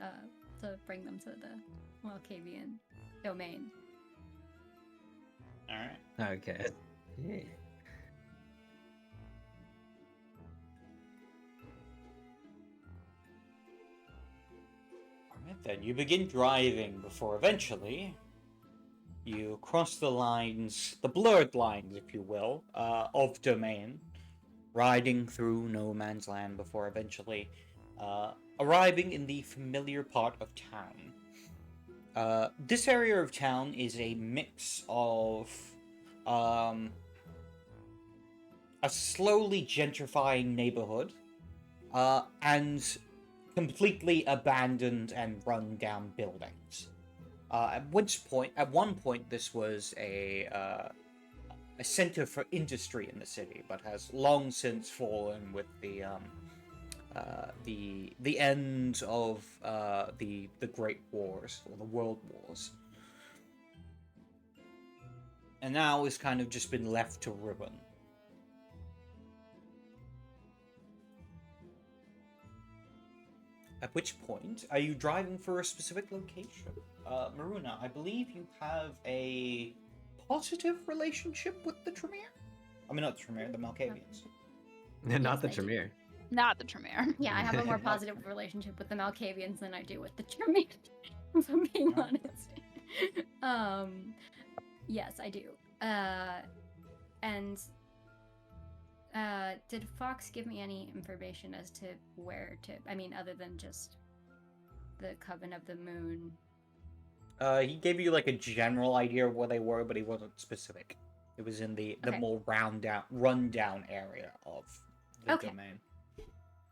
to bring them to the Malkavian domain. Alright. Okay. Yeah. Alright then, you begin driving before eventually you cross the lines, the blurred lines, if you will, of domain, riding through no man's land before eventually arriving in the familiar part of town. This area of town is a mix of a slowly gentrifying neighborhood and completely abandoned and run down buildings. At one point, this was a center for industry in the city, but has long since fallen with the end of the Great Wars, or the World Wars, and now has kind of just been left to ruin. At which point, are you driving for a specific location? Maruna, I believe you have a positive relationship with the Tremere? I mean, not the Tremere, the Malkavians. Not the I do. Tremere. Not the Tremere. Yeah, I have a more positive relationship with the Malkavians than I do with the Tremere, if I'm being honest. Yes, I do. And did Fox give me any information as to where to, I mean, other than just the Coven of the Moon? He gave you like a general idea of where they were, but he wasn't specific. It was in the Okay. more rundown area of the Okay. domain.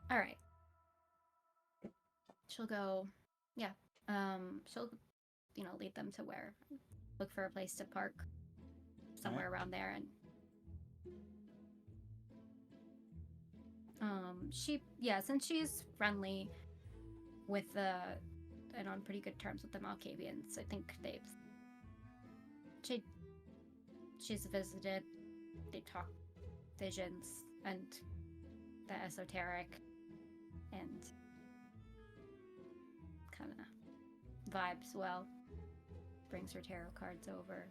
All right. She'll go. Yeah. She'll, lead them to where. Look for a place to park somewhere around there, and since she's friendly with and on pretty good terms with the Malkavians, I think she's visited, they talk visions and the esoteric and kind of vibes well. Brings her tarot cards over.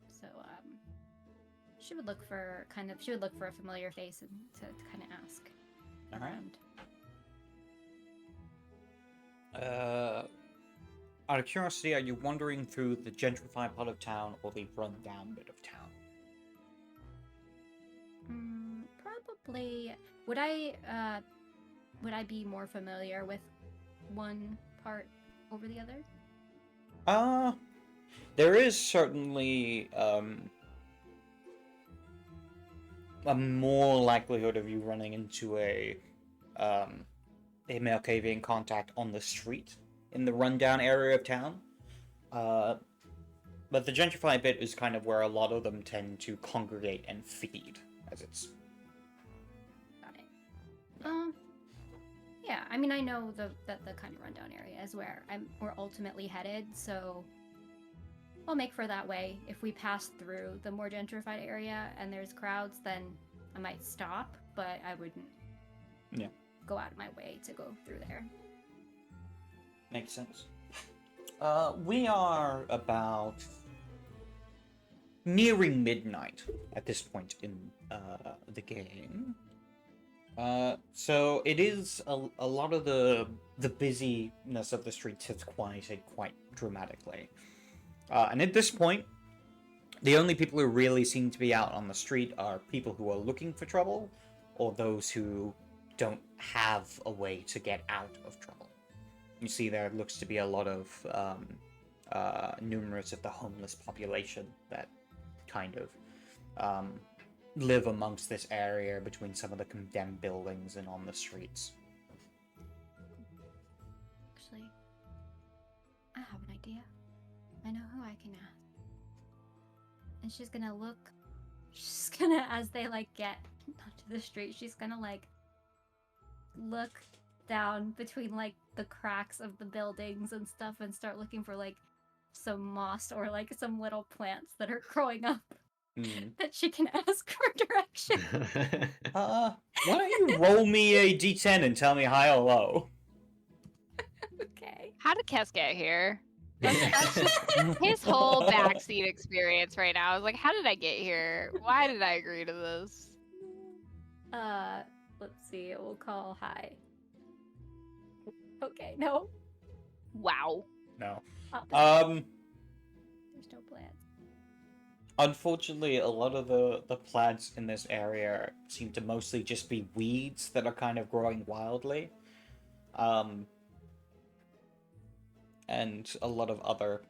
So she would look for a familiar face and to kind of ask around. Out of curiosity, are you wandering through the gentrified part of town or the rundown bit of town? Probably. Would I be more familiar with one part over the other? There is certainly a more likelihood of you running into a Malkavian contact on the street in the rundown area of town. But the gentrified bit is kind of where a lot of them tend to congregate and feed, as it's. Got it. Yeah, I mean, I know that the kind of rundown area is where we're ultimately headed, so I'll make for that way. If we pass through the more gentrified area and there's crowds, then I might stop, but I wouldn't go out of my way to go through there. Makes sense. We are about nearing midnight at this point in the game. So it is a lot of the busyness of the streets has quieted quite dramatically. And at this point, the only people who really seem to be out on the street are people who are looking for trouble, or those who don't have a way to get out of trouble. You see there looks to be a lot of numerous of the homeless population that kind of live amongst this area between some of the condemned buildings and on the streets. Actually, I have an idea. I know who I can ask. And she's gonna, as they, get onto the street, she's gonna, look down between, the cracks of the buildings and stuff and start looking for, some moss or, some little plants that are growing up that she can ask for direction. Why don't you roll me a d10 and tell me high or low? Okay. How did Kes get here? That's just his whole backseat experience right now. I was like, how did I get here? Why did I agree to this? Let's see. We'll call high. Okay, no. Wow. No. There's no plants. Unfortunately, a lot of the plants in this area seem to mostly just be weeds that are kind of growing wildly. And a lot of other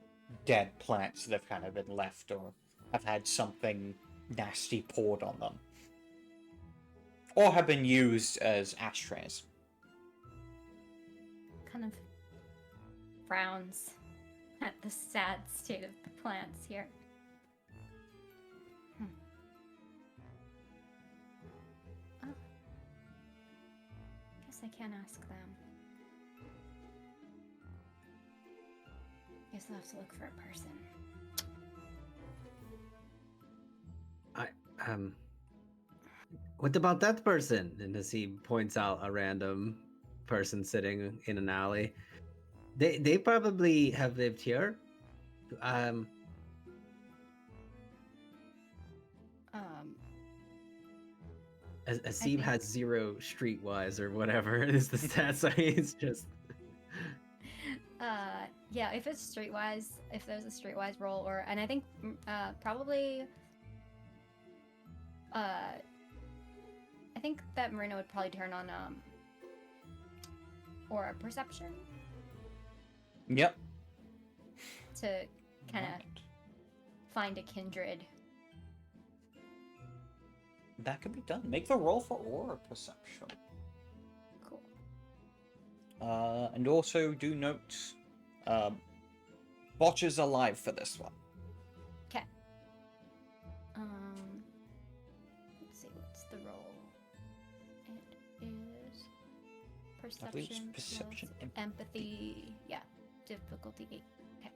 dead plants that have kind of been left or have had something nasty poured on them. Or have been used as ashtrays. Kind of frowns at the sad state of the plants here. Oh. Guess I can't ask them. Guess I'll have to look for a person. What about that person? And as he points out a random person sitting in an alley, they probably have lived here. Asim has 0 streetwise or whatever is the stat, so he's just. Yeah, if it's streetwise, if there's a streetwise roll, and I think probably, I think that Marina would probably turn on or a perception Yep. to kind of Right. find a kindred. That can be done. Make the roll for aura perception. Cool. And also do note, Botch is alive for this one. Okay. Let's see, what's the roll? It is I believe it's perception, perception, plus empathy. Yeah, difficulty 8. Okay.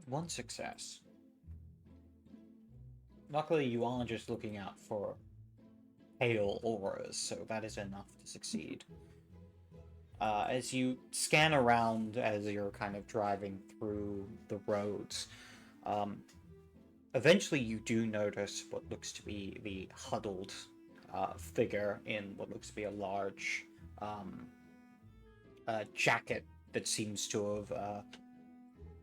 One success. Luckily, you are just looking out for pale auras, so that is enough to succeed. As you scan around as you're kind of driving through the roads, eventually you do notice what looks to be the huddled figure in what looks to be a large jacket that seems to have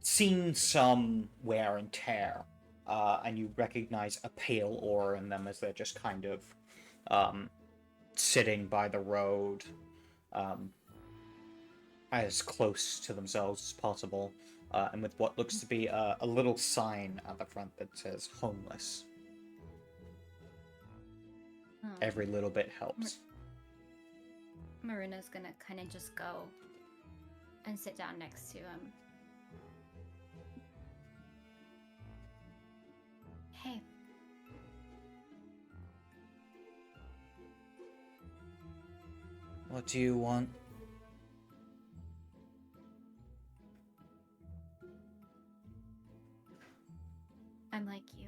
seen some wear and tear. And you recognize a pale aura in them as they're just kind of sitting by the road, as close to themselves as possible, and with what looks to be a little sign at the front that says homeless. Every little bit helps. Maruna's gonna kind of just go and sit down next to him. Hey. What do you want? I'm like you.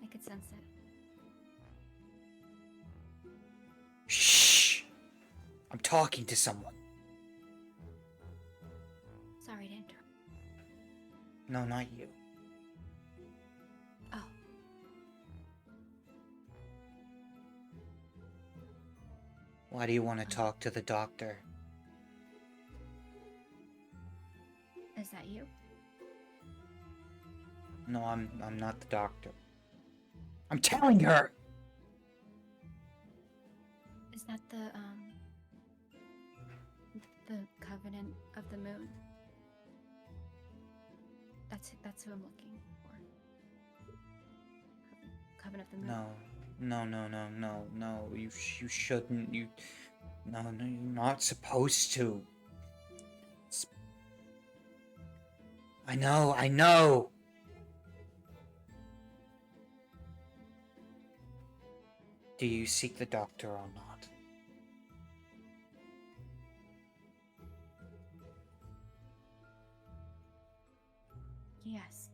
I could sense it. Shh! I'm talking to someone. Sorry to interrupt. No, not you. Oh. Why do you want to talk to the doctor? Is that you? No, I'm not the doctor. I'm telling her! Is that the Covenant of the Moon? That's who I'm looking for. Covenant of the Moon. No. You shouldn't. No, you're not supposed to. I know. Do you seek the doctor or not? Yes.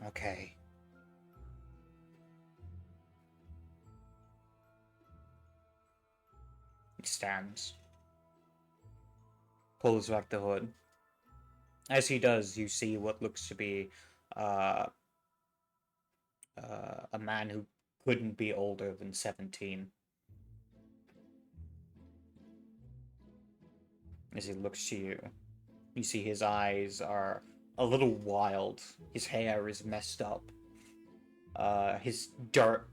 Okay. He stands. Pulls back the hood. As he does, you see what looks to be a man who couldn't be older than 17. As he looks to you, you see his eyes are a little wild. His hair is messed up. His dirt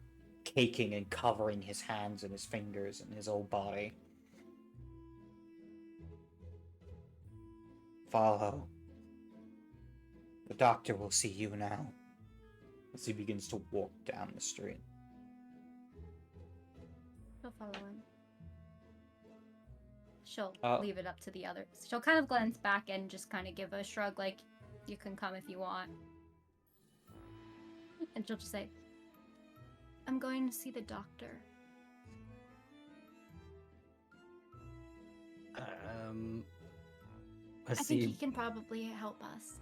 caking and covering his hands and his fingers and his whole body. Follow. The doctor will see you now. As he begins to walk down the street. She'll follow him. She'll Uh, leave it up to the others. She'll kind of glance back and just kind of give a shrug, like, you can come if you want. And she'll just say, I'm going to see the doctor. I think he can probably help us.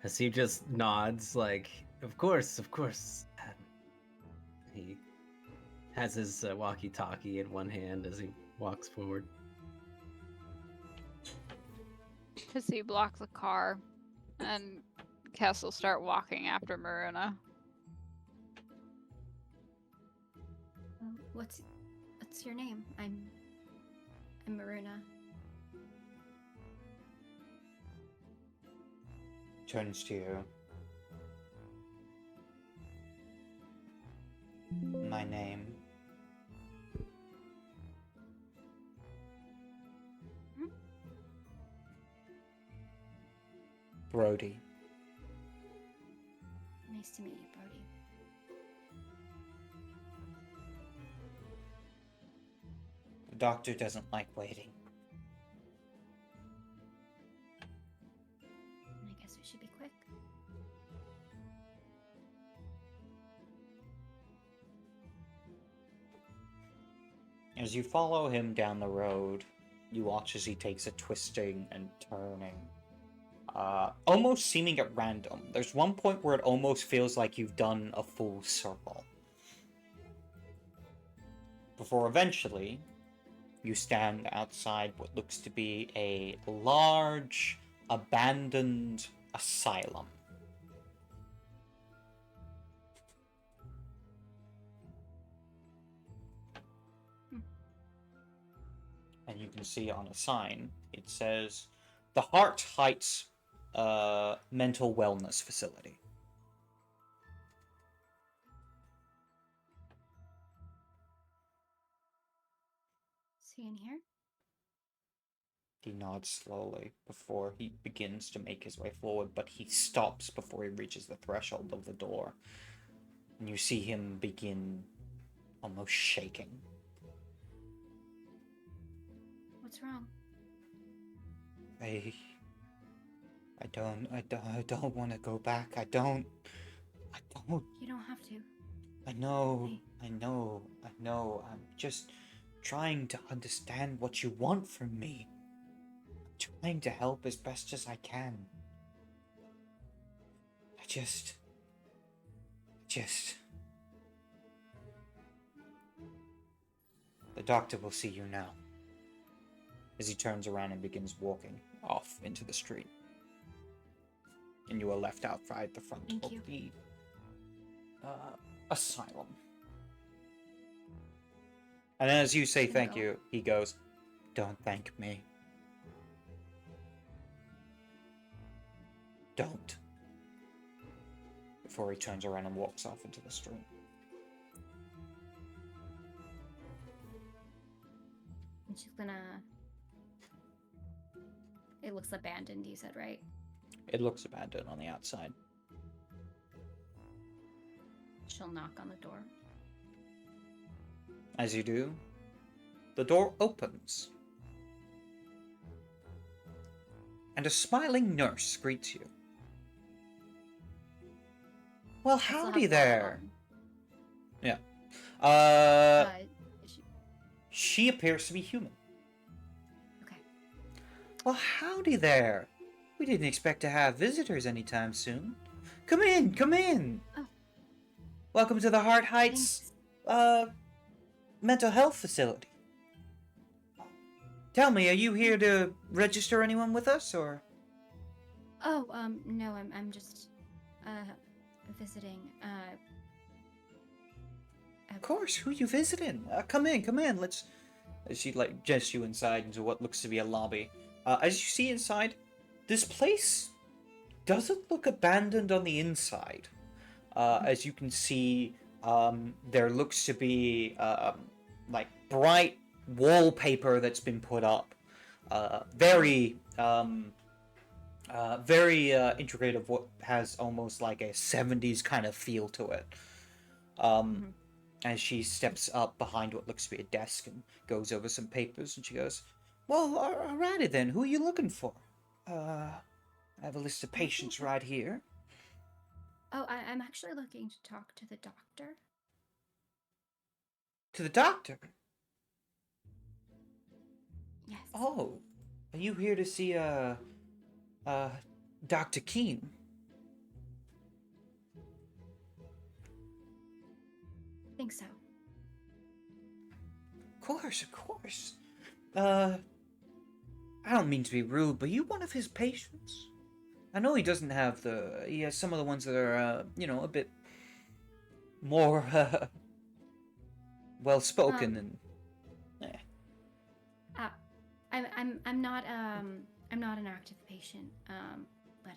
As he just nods, like, of course, of course. He has his walkie-talkie in one hand as he walks forward. Hissy blocks the car, and Kess will start walking after Maruna. What's your name? I'm Maruna. Turns to you. My name. Brody. Nice to meet you, Brody. The doctor doesn't like waiting. I guess we should be quick. As you follow him down the road, you watch as he takes a twisting and turning. Almost seeming at random. There's one point where it almost feels like you've done a full circle. Before eventually, you stand outside what looks to be a large, abandoned asylum. And you can see on a sign, it says, the Heart Heights Mental Wellness Facility. Is he in here? He nods slowly before he begins to make his way forward, but he stops before he reaches the threshold of the door. And you see him begin almost shaking. What's wrong? I don't want to go back. I don't. You don't have to. I know. I'm just trying to understand what you want from me. I'm trying to help as best as I can. I just. The doctor will see you now. As he turns around and begins walking off into the street. And you are left outside the front Thank of you. the asylum. And as you say Gonna thank go. you, he goes, "Don't thank me. Don't." Before he turns around and walks off into the street. And she's gonna... It looks abandoned, you said, right? It looks abandoned on the outside. She'll knock on the door. As you do, the door opens. And a smiling nurse greets you. Well, I still have howdy one there. on. Yeah. Is she... She appears to be human. Okay. Well, howdy there. We didn't expect to have visitors anytime soon. Come in, come in. Oh. Welcome to the Heart Heights, mental health facility. Tell me, are you here to register anyone with us, or? Oh, no, I'm just, visiting, Of course, who you visiting? Come in, let's... As she, gestures you inside into what looks to be a lobby. As you see inside, this place doesn't look abandoned on the inside. As you can see, there looks to be, bright wallpaper that's been put up. Very intricate of what has almost like a 70s kind of feel to it. As she steps up behind what looks to be a desk and goes over some papers, and she goes, "Well, alrighty then, who are you looking for? I have a list of patients right here." Oh, I'm actually looking to talk to the doctor. To the doctor? Yes. Oh, are you here to see, Dr. Keen? think so. Of course, of course. I don't mean to be rude, but you one of his patients? I know he doesn't have the... He has some of the ones that are, a bit more, well-spoken and... I'm not an active patient, but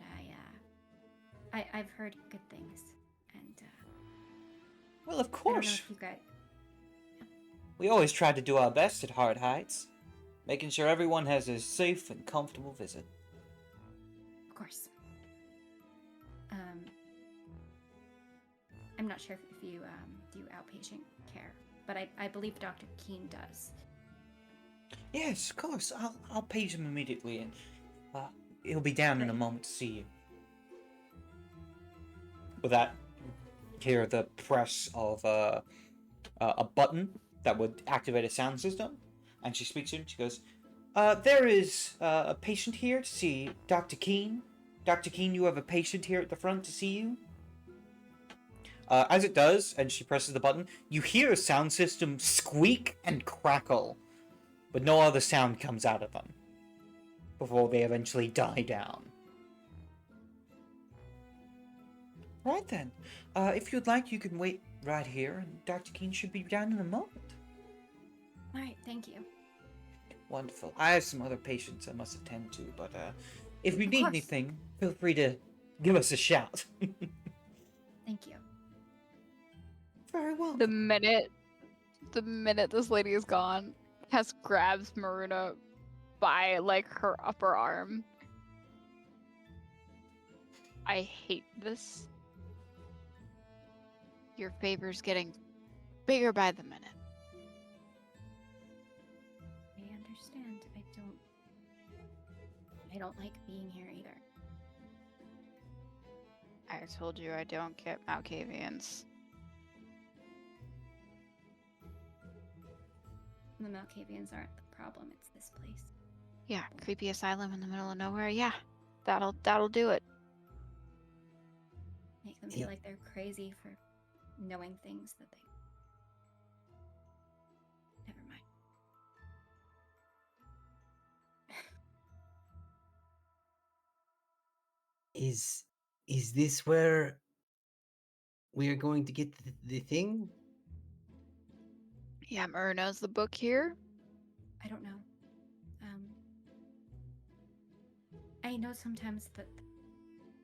I've heard good things, and Well, of I don't know course. if you guys. We always try to do our best at Hard Heights, making sure everyone has a safe and comfortable visit. Of course. I'm not sure if you do outpatient care, but I believe Dr. Keene does. Yes, of course. I'll page him immediately, and he'll be down in a moment to see you. With that, hear the press of a button that would activate a sound system, and she speaks to him. She goes, "There is a patient here to see Dr. Keene. Dr. Keene, you have a patient here at the front to see you." As it does, and she presses the button, you hear a sound system squeak and crackle, but no other sound comes out of them before they eventually die down. Right then, if you'd like, you can wait right here, and Dr. Keene should be down in a moment. All right, thank you. Wonderful. I have some other patients I must attend to, but if you Of need course. anything, feel free to give us a shout. Thank you. Very well. The minute this lady is gone, Tess grabs Maruna by like her upper arm. I hate this. Your favor's getting bigger by the minute. I understand. I don't like being here either. I told you I don't get Malkavians. The Malkavians aren't the problem, it's this place. Yeah, creepy asylum in the middle of nowhere. Yeah, that'll do it. Make them feel like they're crazy for knowing things that they... Never mind. Is this where we are going to get the thing? Yeah, Maruna's the book here. I don't know. I know sometimes that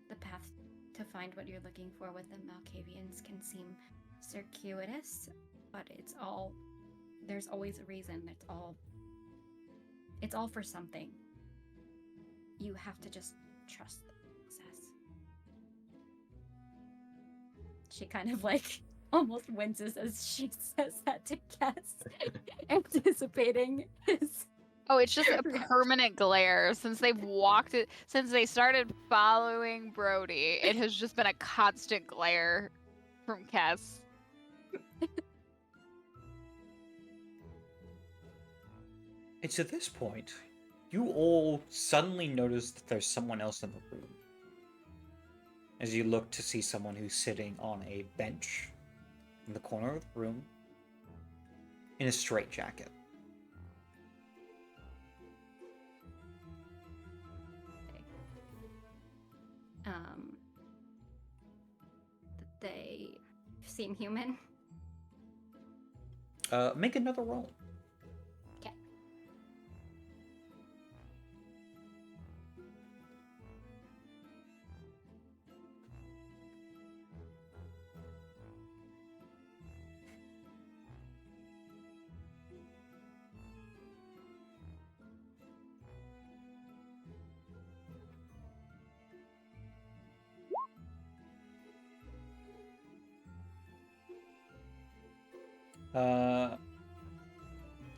the path to find what you're looking for with the Malkavians can seem circuitous, but there's always a reason. It's all for something. You have to just trust the process. She kind of like almost winces as she says that to Cass, anticipating his... Oh, it's just a permanent glare since since they started following Brody. It has just been a constant glare from Cass. It's at this point, you all suddenly notice that there's someone else in the room. As you look to see someone who's sitting on a bench in the corner of the room in a straitjacket. They seem human. Make another roll. Okay.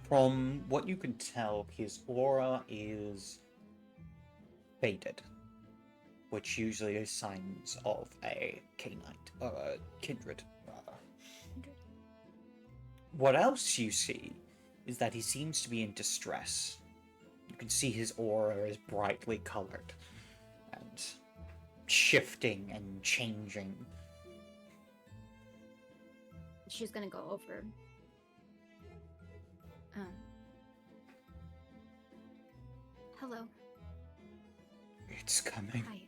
From what you can tell, his aura is faded, which usually is signs of a canite, or a kindred, rather. What else you see is that he seems to be in distress. You can see his aura is brightly colored and shifting and changing. she's gonna go over. Hello. It's coming. Hi.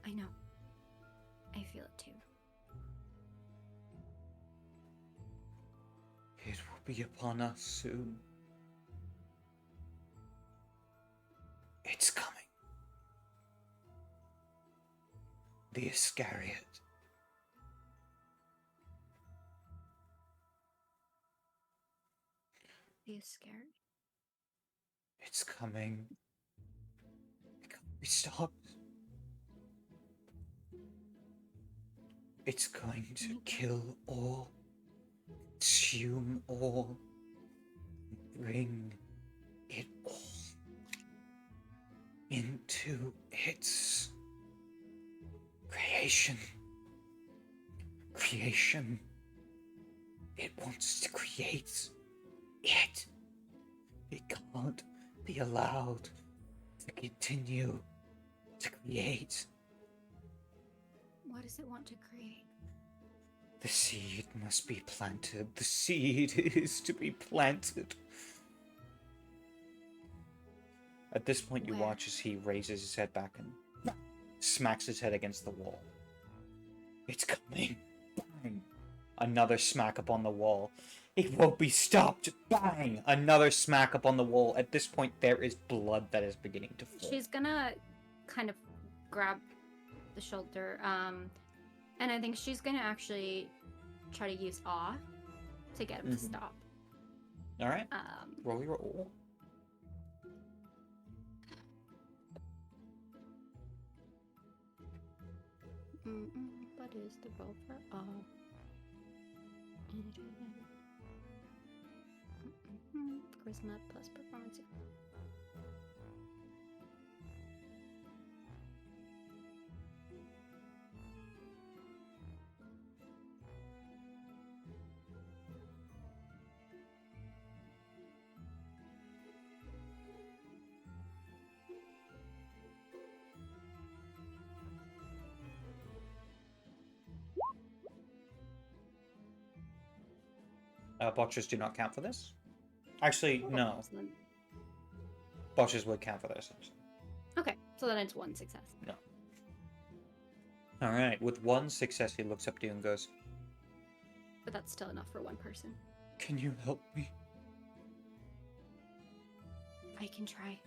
I know. I feel it too. It will be upon us soon. It's coming. The Iscariot. Are you scared? It's coming. It can't be stopped. It's going to kill all, consume all, bring it all into its creation. Creation. It wants to create it. It can't be allowed to continue to create. What does it want to create? The seed must be planted. The seed is to be planted. At this point, you Where? watch as he raises his head back and smacks his head against the wall. It's coming. Bang. Another smack up on the wall. It won't be stopped. Bang. Another smack up on the wall. At this point, there is blood that is beginning to flow. She's gonna kind of grab the shoulder, and I think she's gonna actually try to use awe to get him to stop. All right. Roll your roll. What is the roll for awe? Charisma plus performance. Botches do not count for this. Actually, no. So then- Botches would count for this. Actually. okay, so then it's one success. No. All right. With one success, he looks up to you and goes, But that's still enough for one person. "Can you help me?" I can try.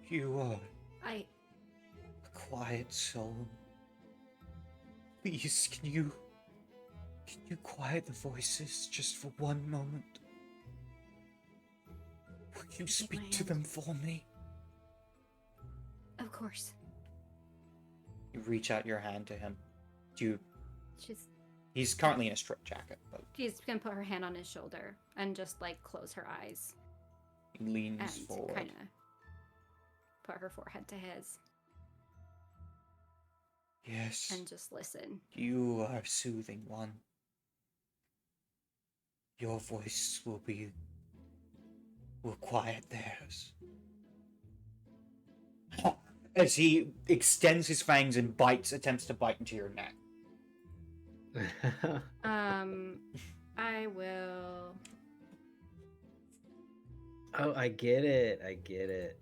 You are I a quiet soul. Please, can you quiet the voices just for one moment? Will you my speak to hand. them for me? of course. You reach out your hand to him. He's currently in a strip jacket, but She's gonna put her hand on his shoulder and just like close her eyes he leans and forward. kind of put her forehead to his Yes, and just listen. you are a soothing one. Your voice will quiet theirs. As he extends his fangs and attempts to bite into your neck. I will. Oh, I get it. I get it.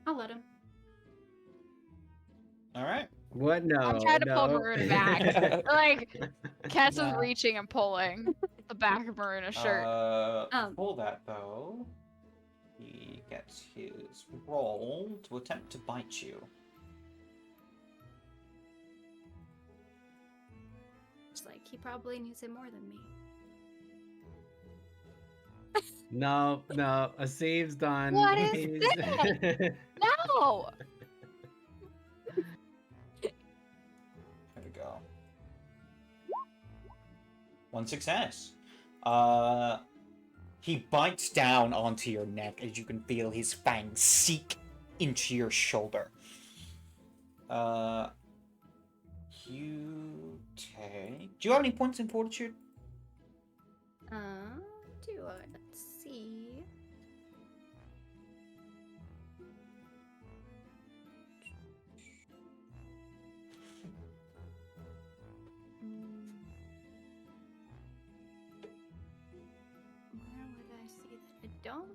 I'll let him. All right. What? No. I'm trying to pull no. Maroon back. Like, Cass Nah. is reaching and pulling the back of Maruna's shirt. Before that, though, he gets his roll to attempt to bite you. It's like he probably needs it more than me. No, a save's done. What is He's- No! There we go. One success. He bites down onto your neck as you can feel his fangs seek into your shoulder. You take... Do you have any points in fortitude? Do I? Let's see. don't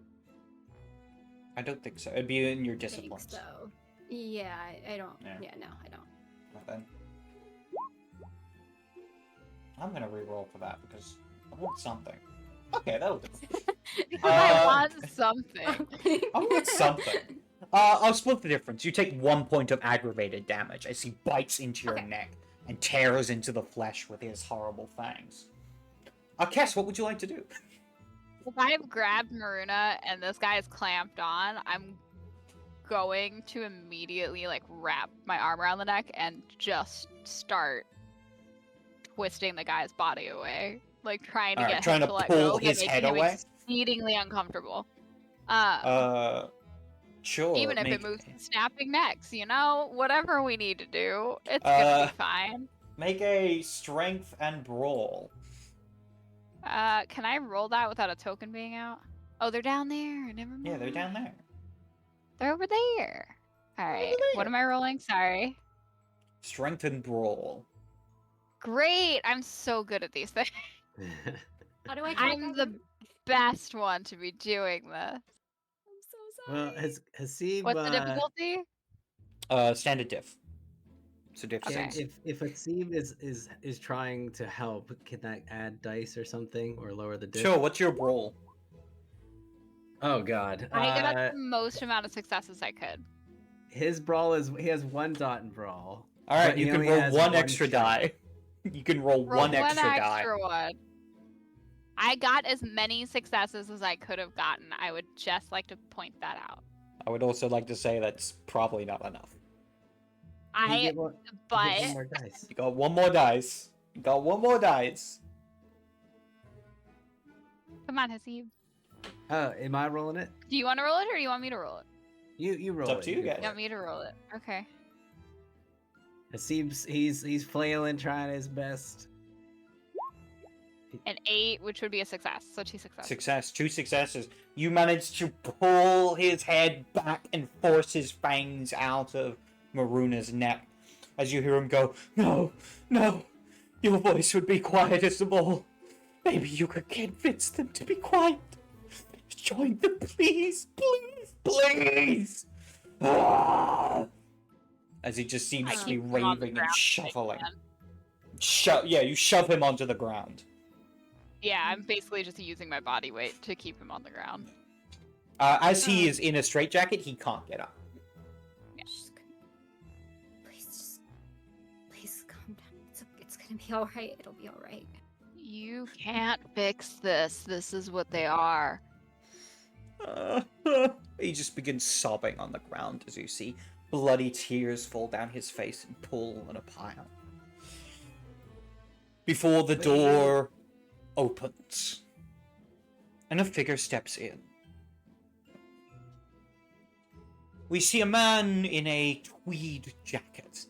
I don't think so. It'd be in your think disciplines. so. Yeah, I don't. Yeah. Yeah, no, I don't. Well, then. I'm gonna re-roll for that because I want something. Okay, that'll do. Because I Uh, want something. I want something. I'll split the difference. You take 1 point of aggravated damage as he bites into your Okay. neck and tears into the flesh with his horrible fangs. Kess, what would you like to do? If I've grabbed Maruna and this guy is clamped on, I'm going to immediately like wrap my arm around the neck and just start twisting the guy's body away, like trying to Alright, get trying him to to let pull go, his but head making him away? exceedingly uncomfortable. Sure. Even if it moves snapping necks, you know, whatever we need to do, it's gonna be fine. Make a strength and brawl. Can I roll that without a token being out? Oh, they're down there. Never mind. Yeah, they're down there. They're over there. All right. What am I rolling? Sorry. Strength and brawl. Great. I'm so good at these things. How do I? I'm the best one to be doing this. I'm so sorry. Well, Hasib, What's the difficulty? Standard diff. So diff Okay. six. if Hasib is trying to help, can that add dice or something or lower the diff? Sure, what's your brawl? Oh God. I got the most amount of successes I could. His brawl is he has 1 dot in brawl. Alright, but you he can only roll has one one extra strength. die. You can roll Roll one extra die. extra one. I got as many successes as I could have gotten. I would just like to point that out. I would also like to say that's probably not enough. You get one But more dice. You got one more dice. You got one more dice. come on, Hasib. Oh, am I rolling it? Do you want to roll it or do you want me to roll it? You roll up it. to you go guys. for You want it. me to roll it? Okay. Hasib's he's flailing, trying his best. An 8, which would be a success. So 2 successes. Success. 2 successes. You managed to pull his head back and force his fangs out of Maruna's neck. As you hear him go, "No, no, your voice would be quiet as the ball. Maybe you could convince them to be quiet. Join them, please, please, please." Ah! As he just seems I to be keep him on the raving and ground if I shuffling. can. Yeah, you shove him onto the ground. Yeah, I'm basically just using my body weight to keep him on the ground. As he is in a straitjacket, he can't get up. Just please calm down. It's gonna be all right. It'll be all right. You can't fix this. This is what they are. He just begins sobbing on the ground as you see bloody tears fall down his face and pool in a pile. Before the door opens, and a figure steps in. We see a man in a tweed jacket.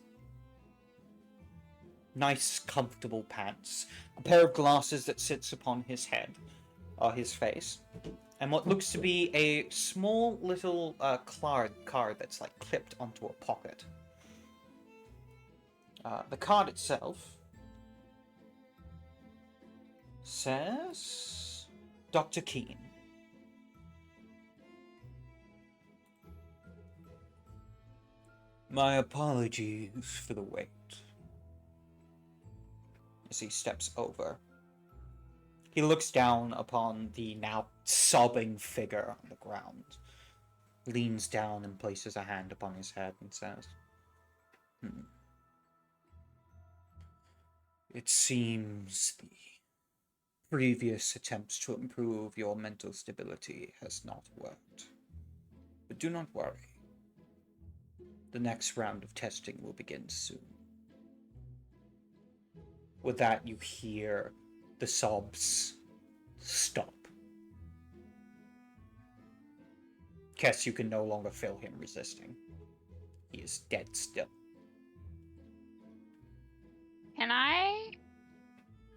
Nice, comfortable pants. A pair of glasses that sits upon his head, his face. And what looks to be a small little card that's like clipped onto a pocket. The card itself says Dr. Keene. My apologies for the wait. As he steps over, he looks down upon the now sobbing figure on the ground, leans down and places a hand upon his head and says, It seems the previous attempts to improve your mental stability has not worked. But do not worry. The next round of testing will begin soon. With that, you hear the sobs stop. Kess, you can no longer feel him resisting. He is dead still. Can I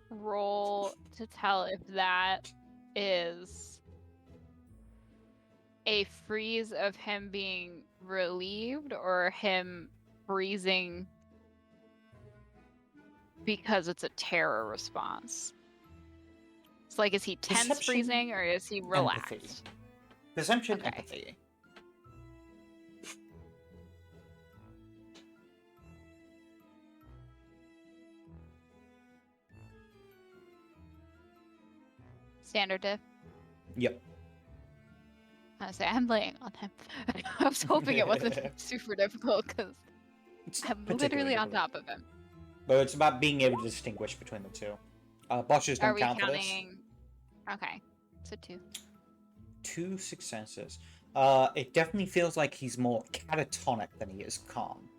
roll to tell if that is a freeze of him being relieved or him freezing because it's a terror response? It's like, is he tense Perception, freezing or is he empathy. relaxed? Perception, Okay. empathy. Standard diff. Yep. I say I'm laying on him. I was hoping it wasn't super difficult because It's not I'm particularly literally on difficult. top of him. But it's about being able to distinguish between the two. Botches Are don't we count for this. counting? Okay, so 2. 2 successes. It definitely feels like he's more catatonic than he is calm.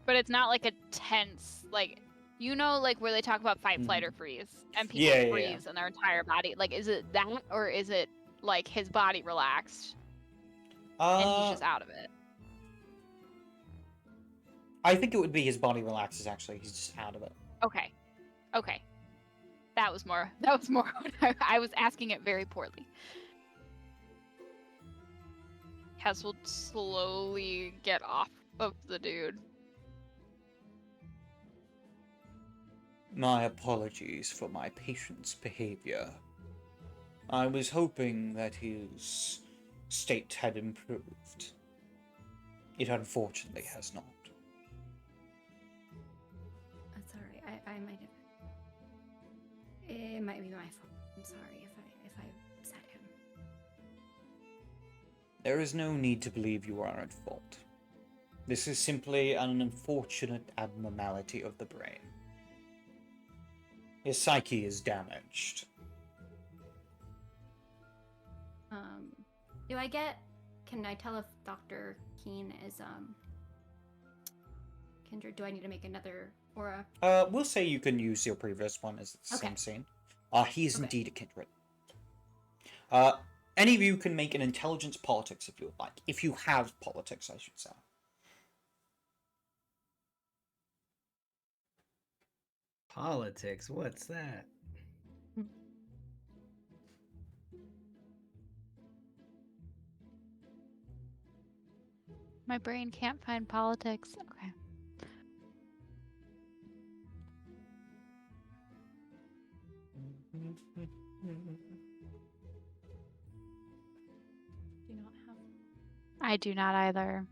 But it's not like a tense, like, you know, like where they talk about fight, flight, or freeze, and people Yeah, yeah, yeah. freeze in their entire body. Like, is it that, or is it like his body relaxed and he's just out of it? I think it would be his body relaxes. Actually, he's just out of it. Okay, okay, that was more. What I was asking it very poorly. Hess will slowly get off of the dude. My apologies for my patient's behavior. I was hoping that his state had improved. It unfortunately has not. That's all right. I might have. It might be my fault. I'm sorry if I upset him. There is no need to believe you are at fault. This is simply an unfortunate abnormality of the brain. His psyche is damaged. Do I get? Can I tell if Dr. Keen is kindred? Do I need to make another aura? We'll say you can use your previous one as the same scene. He is indeed a kindred. Any of you can make an intelligence politics if you would like. If you have politics, I should say. Politics? What's that? My brain can't find politics. Okay. Do not have. I do not either.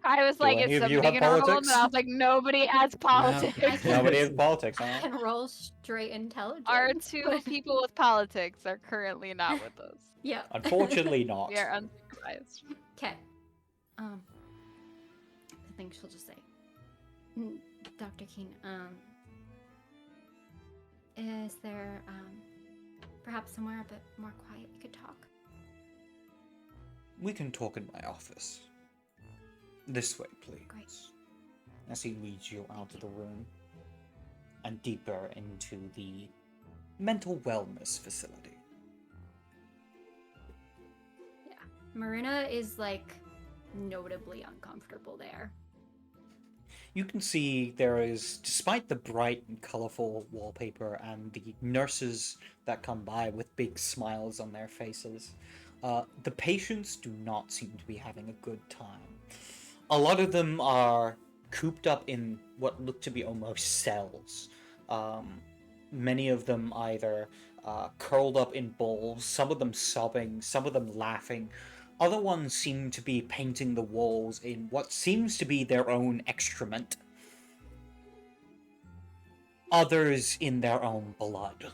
I was Do like, any is of you somebody have gonna roll? politics? And I was like, nobody has politics. Nobody has politics, I huh? can roll straight intelligence. Our 2 people with politics are currently not with us. Yeah. Unfortunately not. We are unsupervised. Okay. I think she'll just say, Dr. Keen, is there perhaps somewhere a bit more quiet we could talk? We can talk in my office. This way, please. Great. As he leads you out of the room and deeper into the mental wellness facility. Yeah. Marina is like notably uncomfortable there. You can see there is, despite the bright and colorful wallpaper and the nurses that come by with big smiles on their faces, the patients do not seem to be having a good time. A lot of them are cooped up in what look to be almost cells. Many of them either curled up in balls, some of them sobbing, some of them laughing. Other ones seem to be painting the walls in what seems to be their own excrement. Others in their own blood.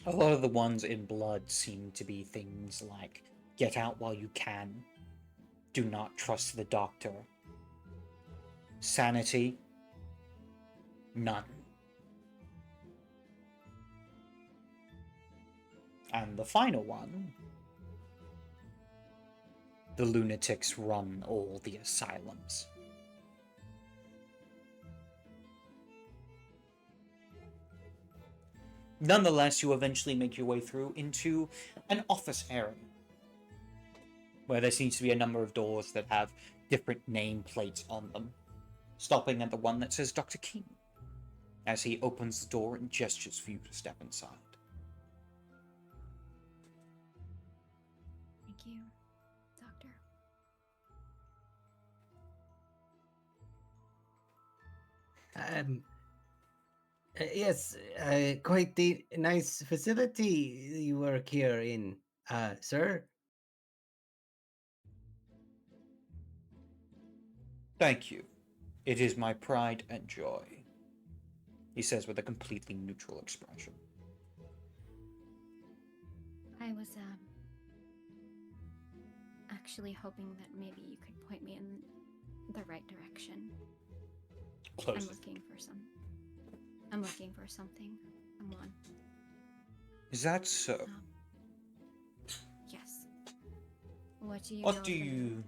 A lot of the ones in blood seem to be things like, get out while you can, do not trust the doctor, sanity, none. And the final one, the lunatics run all the asylums. Nonetheless, you eventually make your way through into an office area, where there seems to be a number of doors that have different nameplates on them, stopping at the one that says Dr. King, as he opens the door and gestures for you to step inside. Thank you, Doctor. Yes, quite the nice facility you work here in, sir. Thank you. It is my pride and joy, he says with a completely neutral expression. I was actually hoping that maybe you could point me in the right direction. Close. I'm looking for something. Someone. Is that so? Yes. What do you What know do of the you... moon?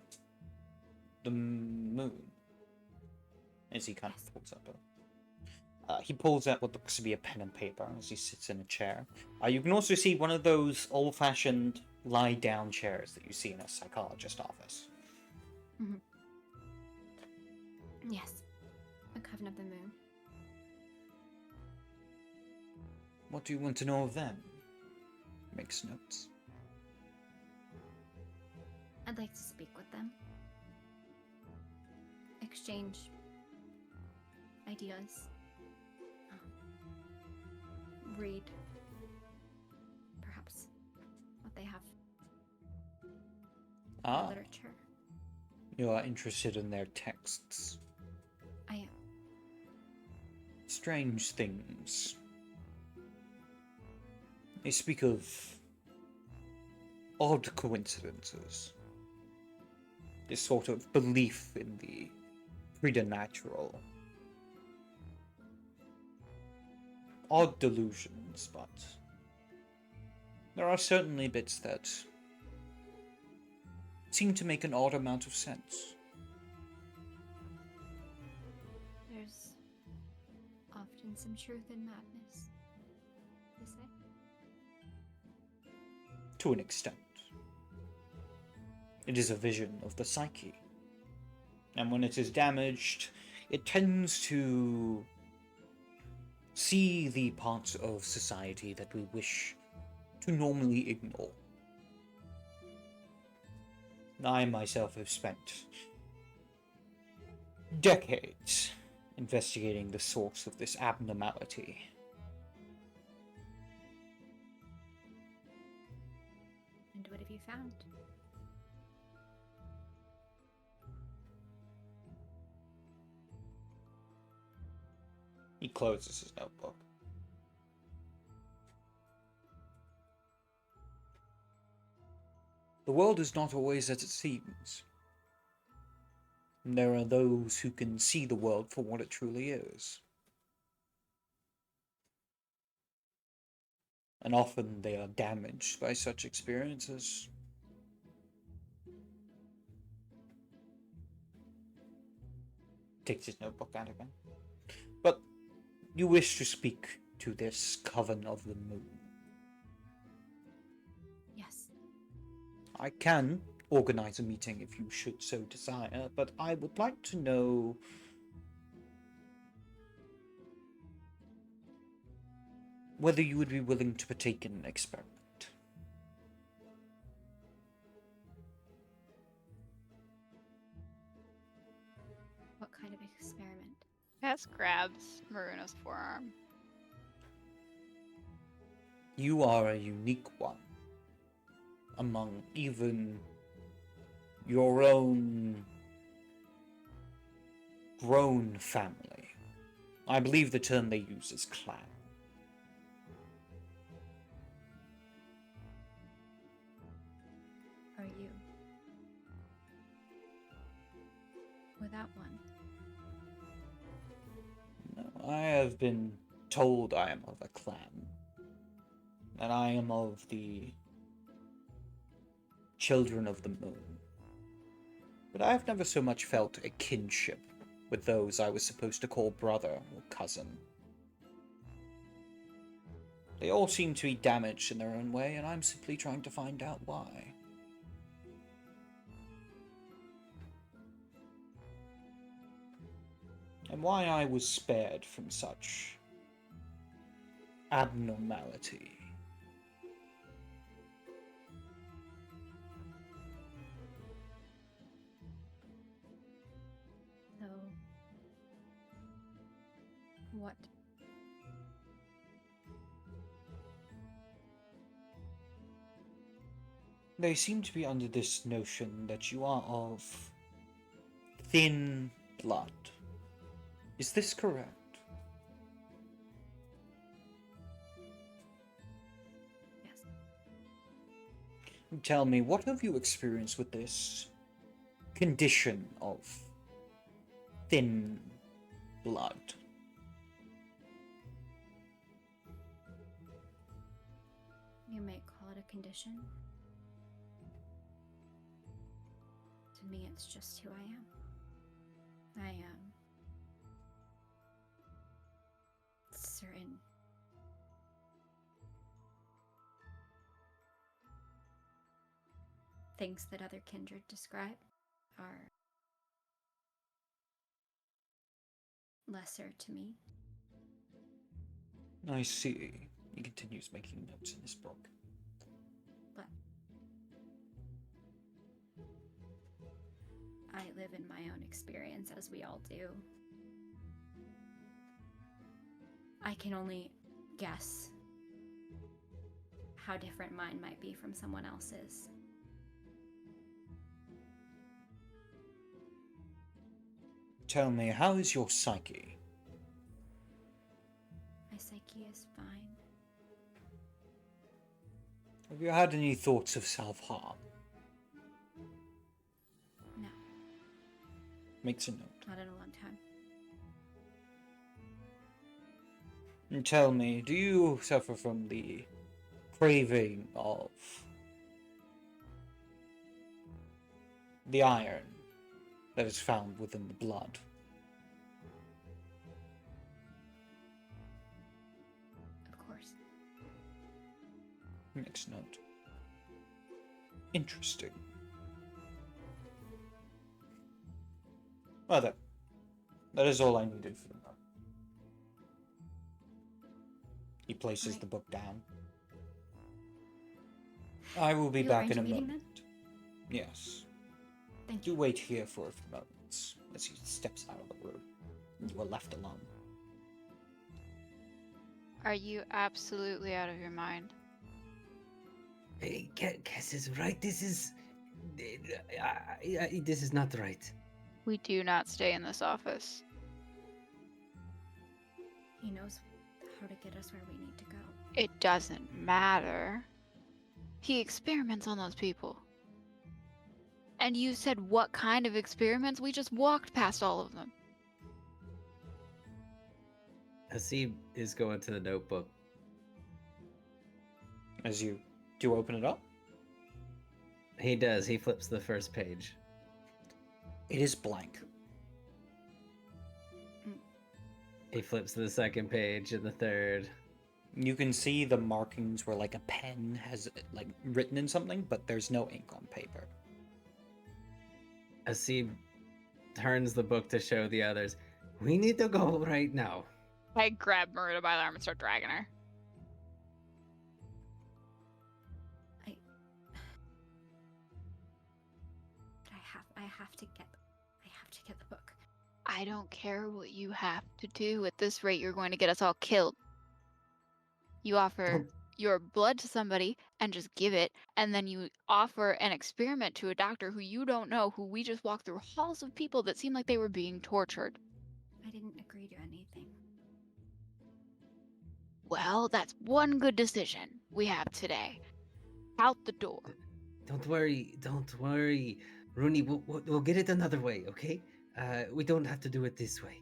The moon? As he kind Yes. of pulls up he pulls out what looks to be a pen and paper as he sits in a chair. You can also see one of those old-fashioned lie-down chairs that you see in a psychologist's office. Mm-hmm. Yes. A coven of the moon. What do you want to know of them? Makes notes. I'd like to speak with them. Exchange ideas. Read perhaps what they have. Literature. You are interested in their texts. I am. Strange things. They speak of odd coincidences. This sort of belief in the preternatural. Odd delusions, but there are certainly bits that seem to make an odd amount of sense. There's often some truth in madness, you say? To an extent. It is a vision of the psyche. And when it is damaged, it tends to see the parts of society that we wish to normally ignore. I myself have spent decades investigating the source of this abnormality. And what have you found? He closes his notebook. The world is not always as it seems. There are those who can see the world for what it truly is. And often they are damaged by such experiences. Takes his notebook out again. But you wish to speak to this coven of the moon. Yes. I can organize a meeting if you should so desire, but I would like to know whether you would be willing to partake in an experiment. What kind of experiment? Cass grabs Maruna's forearm. You are a unique one among even your own grown family. I believe the term they use is clan. Are you without one? No, I have been told I am of a clan, and I am of the children of the moon. But I have never so much felt a kinship with those I was supposed to call brother or cousin. They all seem to be damaged in their own way, and I'm simply trying to find out why. And why I was spared from such abnormality. So, what They seem to be under this notion that you are of thin blood. Is this correct? Yes. Tell me, what have you experienced with this condition of thin blood? You may call it a condition. To me, it's just who I am. I am certain things that other kindred describe are lesser to me. I see. He continues making notes in his book. But I live in my own experience, as we all do. I can only guess how different mine might be from someone else's. Tell me, how is your psyche? My psyche is fine. Have you had any thoughts of self-harm? No, Makes a note. not in a long time. And tell me, do you suffer from the craving of the iron that is found within the blood? Of course. Makes note. Interesting. Well then, that is all I needed for the moment. He places Right. the book down. I will be You back in arrange a a meeting moment. Yes. Thank Do you. wait here for a few moments as he steps out of the room. You are left alone. Are you absolutely out of your mind? Hey, Cass is right. This is not right. We do not stay in this office. He knows how to get us where we need to go. It doesn't matter. He experiments on those people. And you said what kind of experiments? We just walked past all of them. Hasib is going to the notebook. As you do open it up, He does. He flips the first page. it is blank. He flips to the second page and the third. You can see the markings where like a pen has like written in something, but there's no ink on paper. Hasib turns the book to show the others. We need to go right now. I grab Marita by the arm and start dragging her. But I have to get the book. I don't care what you have to do. At this rate, you're going to get us all killed. You offer Don't- your blood to somebody and just give it, and then you offer an experiment to a doctor who you don't know, who we just walked through halls of people that seemed like they were being tortured. I didn't agree to anything. Well, that's one good decision we have today. Out the door. Don't worry. Rooney, we'll get it another way, okay? We don't have to do it this way.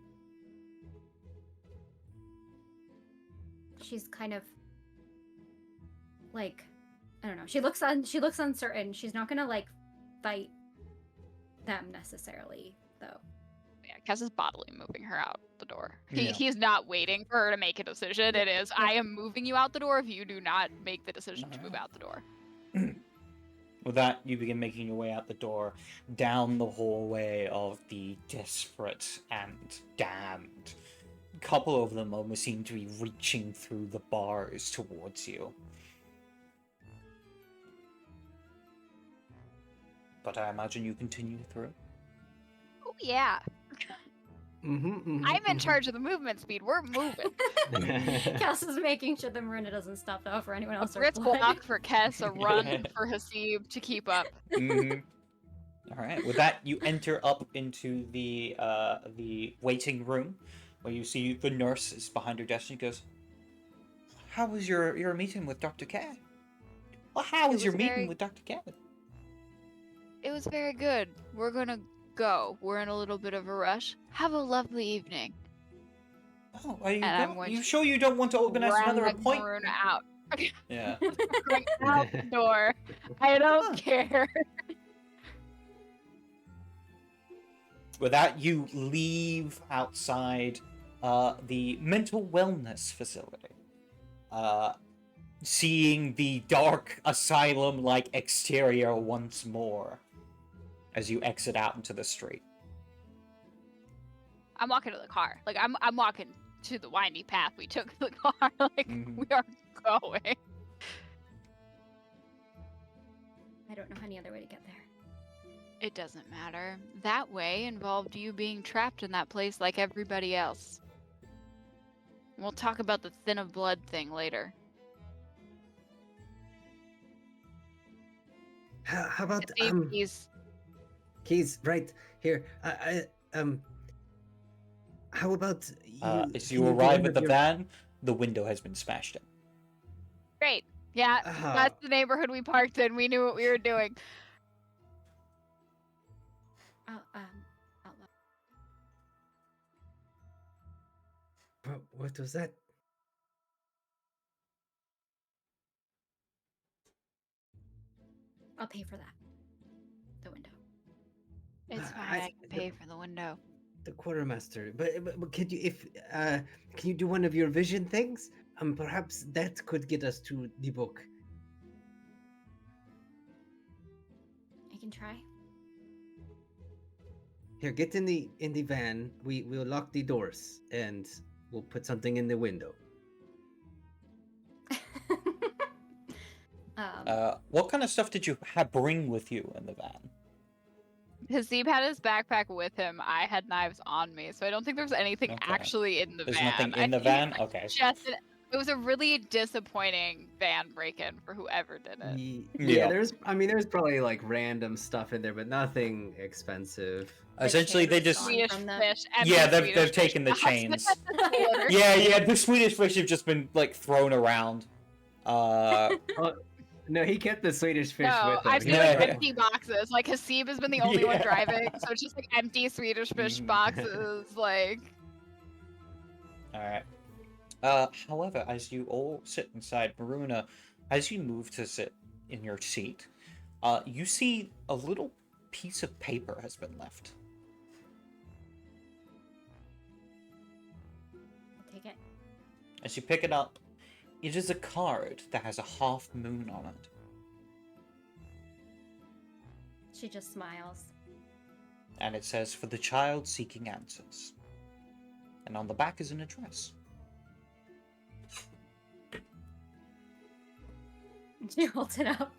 She's kind of like, I don't know. She looks uncertain. She's not gonna like fight them necessarily, though. Yeah, Kess is bodily moving her out the door. Yeah. He's not waiting for her to make a decision. It is, I am moving you out the door if you do not make the decision to move out the door. With that, you begin making your way out the door, down the hallway of the desperate and damned. A couple of them almost seem to be reaching through the bars towards you. But I imagine you continue through. Oh, yeah. I'm in charge of the movement speed. We're moving. Cass is making sure the Marina doesn't stop though for anyone A else. brisk walk for Kess, a run for Hasib to keep up. All right. With that, you enter up into the waiting room, where you see the nurse is behind her desk. And she goes, "How was your meeting with Dr. K? Well, how was your meeting with Dr. K?" It was very good. We're gonna go. We're in a little bit of a rush. Have a lovely evening. Oh, are you And I'm going you to sure you don't want to organize another Drag appointment? Maruna out. Yeah. Going out the door. I don't care. With that, you leave outside the mental wellness facility, seeing the dark asylum-like exterior once more as you exit out into the street. I'm walking to the car. Like I'm walking to the windy path we took to the car. Like we are going. I don't know any other way to get there. It doesn't matter. That way involved you being trapped in that place like everybody else. We'll talk about the thin of blood thing later. How about Keys. keys right here? How about you? As you arrive at the van, the window has been smashed in. Great. Yeah, that's the neighborhood we parked in. We knew what we were doing. What was that? I'll pay for that. The window. It's fine. I can pay for the window. The quartermaster. But could you can you do one of your vision things? Perhaps that could get us to the book. I can try. Here, get in the van. We'll lock the doors and we'll put something in the window. What kind of stuff did you bring with you in the van? Hasib had his backpack with him. I had knives on me, so I don't think there was anything actually in the van. There's nothing in the van? Okay. It was a really disappointing van break-in for whoever did it. Yeah, there's probably like random stuff in there, but nothing expensive. Essentially, they just Swedish fish. Yeah, they've taken the chains. Yeah, the Swedish fish have just been like thrown around. No, he kept the Swedish fish with him. I've seen like empty boxes. Like Hasib has been the only one driving, so it's just like empty Swedish fish boxes. Like. All right. However, as you all sit inside Maruna, as you move to sit in your seat, you see a little piece of paper has been left. I'll take it. As you pick it up, it is a card that has a half moon on it. She just smiles. And it says, "For the child seeking answers." And on the back is an address. She holds it up.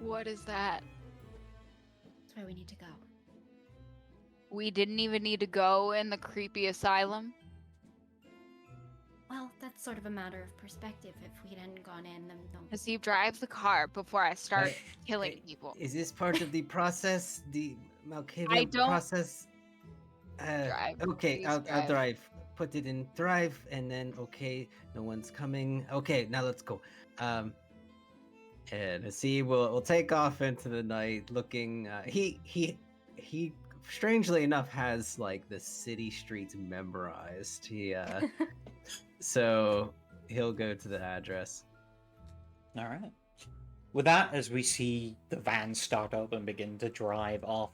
What is that? That's where we need to go. We didn't even need to go in the creepy asylum. Well, that's sort of a matter of perspective. If we hadn't gone in, then Hasib drives the car before I start killing people. Is this part of the process? The Malkavian process? Drive. Okay, I'll drive. Put it in drive, and then okay, no one's coming. Okay, now let's go. And Hasib will take off into the night, looking. He strangely enough has like the city streets memorized. So he'll go to the address. All right. With that, as we see the van start up and begin to drive off,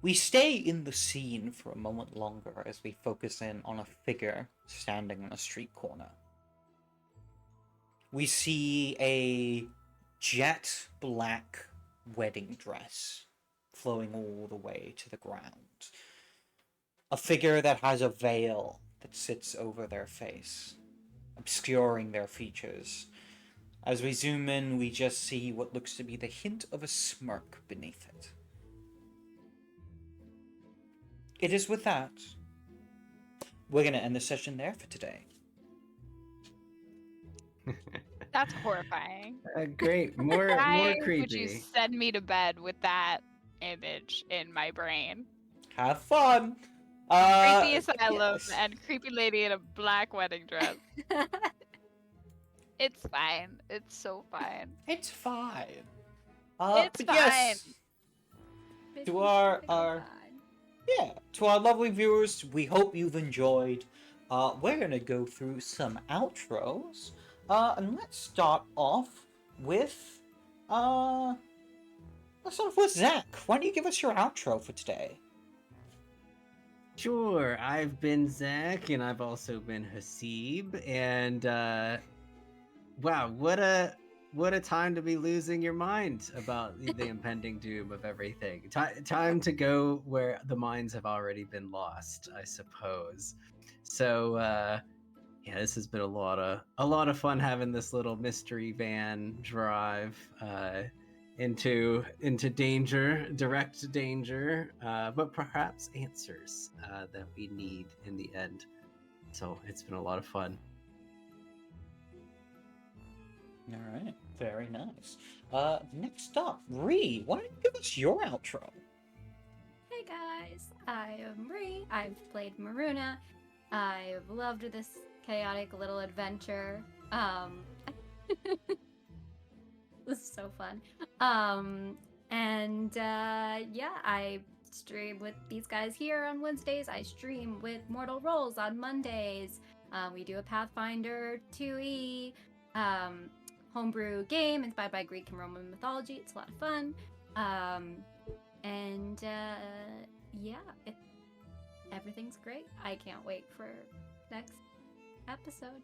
we stay in the scene for a moment longer as we focus in on a figure standing on a street corner. We see a jet black wedding dress flowing all the way to the ground. A figure that has a veil that sits over their face, obscuring their features. As we zoom in, we just see what looks to be the hint of a smirk beneath it. it is with that. We're going to end the session there for today. That's horrifying. Great, more Why would you creepy. send me to bed with that image in my brain? Have fun! Creepy asylum Yes. and creepy lady in a black wedding dress. It's fine. It's so fine. It's fine. It's but fine. yes, to our to our lovely viewers, we hope you've enjoyed. We're gonna go through some outros. And let's start off with Zach. Why don't you give us your outro for today? Sure, I've been Zach, and I've also been Hasib, and wow, what a time to be losing your mind about the impending doom of everything. Time to go where the minds have already been lost, I suppose. So yeah, this has been a lot of fun having this little mystery van drive into danger, direct danger, but perhaps answers that we need in the end. So it's been a lot of fun. All right, very nice. Next up, Ree, why don't you give us your outro? Hey guys, I am Ree. I've played Maruna. I've loved this chaotic little adventure. This is so fun. Yeah, I stream with these guys here on Wednesdays. I stream with Mortal Rolls on Mondays. We do a Pathfinder 2e homebrew game inspired by Greek and Roman mythology. It's a lot of fun. Yeah, everything's great. I can't wait for next episode.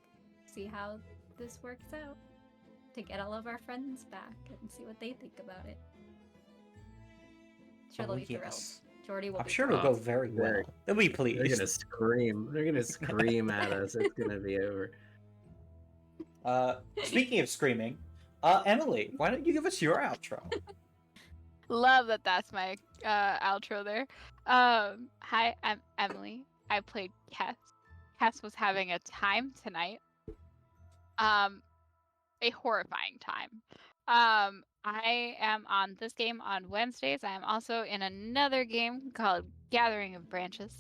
See how this works out. To get all of our friends back and see what they think about it. Sure, they'll be thrilled. Jordy will I'm be sure thrilled. it'll go very well. They'll be pleased. They're gonna scream. They're gonna scream at us. It's gonna be over. Speaking of screaming, Emily, why don't you give us your outro? Love that that's my outro there. Hi, I'm Emily. I played Kess. Kess was having a time tonight. A horrifying time. I am on this game on Wednesdays. I am also in another game called Gathering of Branches.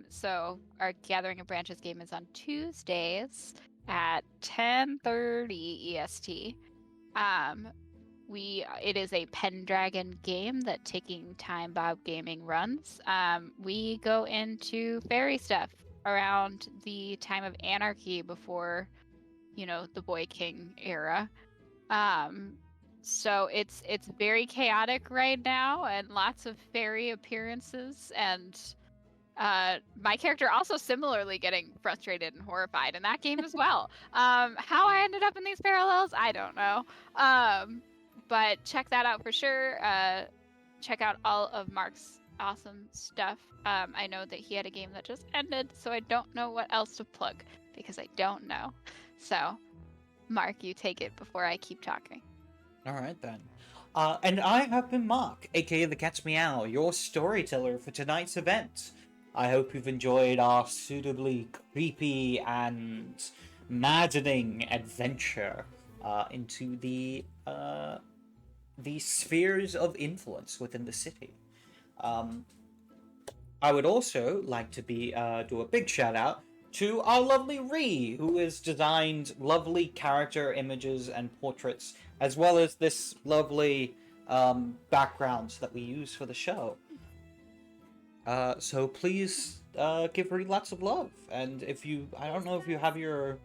So our Gathering of Branches game is on Tuesdays at 10:30 EST. It is a Pendragon game that Taking Time Bob Gaming runs. We go into fairy stuff around the time of anarchy before, the Boy King era. So it's very chaotic right now and lots of fairy appearances, and my character also similarly getting frustrated and horrified in that game as well. How I ended up in these parallels, I don't know. But check that out for sure. Check out all of Mark's awesome stuff. I know that he had a game that just ended, so I don't know what else to plug because I don't know. So, Mark, you take it before I keep talking. All right, then. And I have been Mark, aka the CatsMeow, your storyteller for tonight's event. I hope you've enjoyed our suitably creepy and maddening adventure into the spheres of influence within the city. I would also like to do a big shout out to our lovely Ree, who has designed lovely character images and portraits, as well as this lovely backgrounds that we use for the show. So please give Ree lots of love, and I don't know if you have your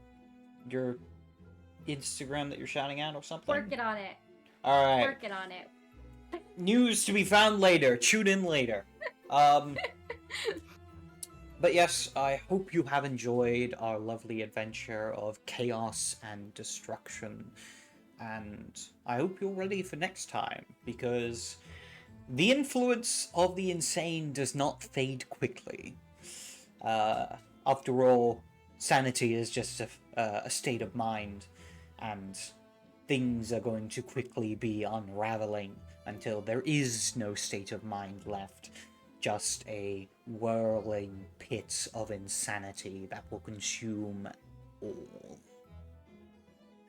Instagram that you're shouting out or something. Working on it. All right. Working on it. News to be found later. Tune in later. But yes, I hope you have enjoyed our lovely adventure of chaos and destruction. And I hope you're ready for next time, because the influence of the insane does not fade quickly. After all, sanity is just a state of mind, and things are going to quickly be unraveling until there is no state of mind left. just a whirling pit of insanity that will consume all.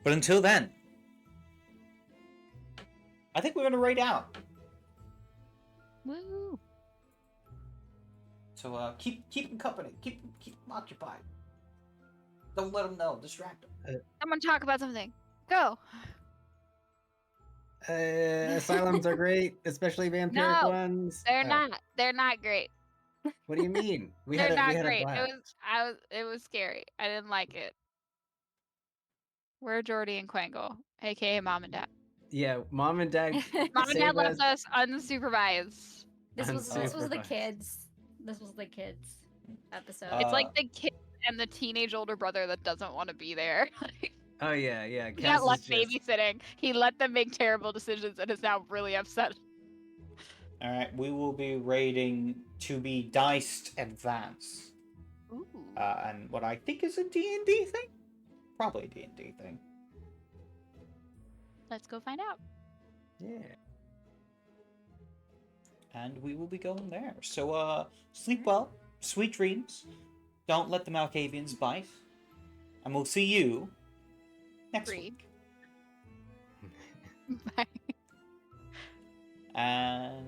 But until then, I think we're gonna raid out. Woo! So keep them company, keep them occupied. Don't let them know, distract them. Someone talk about something. Go. Asylums are great, especially vampiric No, ones. They're Oh, not. They're not great. What do you mean? We They're had not a great. blast. It was scary. I didn't like it. We're Jordy and Quangle, aka Mom and Dad. Yeah, mom and dad Mom and Dad save left us us unsupervised. This was the unsupervised. kids. This was the kids episode. It's like the kid and the teenage older brother that doesn't want to be there. Oh yeah, He got Cass is left just babysitting. He let them make terrible decisions and is now really upset. Alright, we will be raiding to be diced advance. Ooh. And what I think is a D&D thing? Probably a D&D thing. Let's go find out. yeah. And we will be going there. So, sleep well, sweet dreams. Don't let the Malkavians bite. And we'll see you next Free. week. And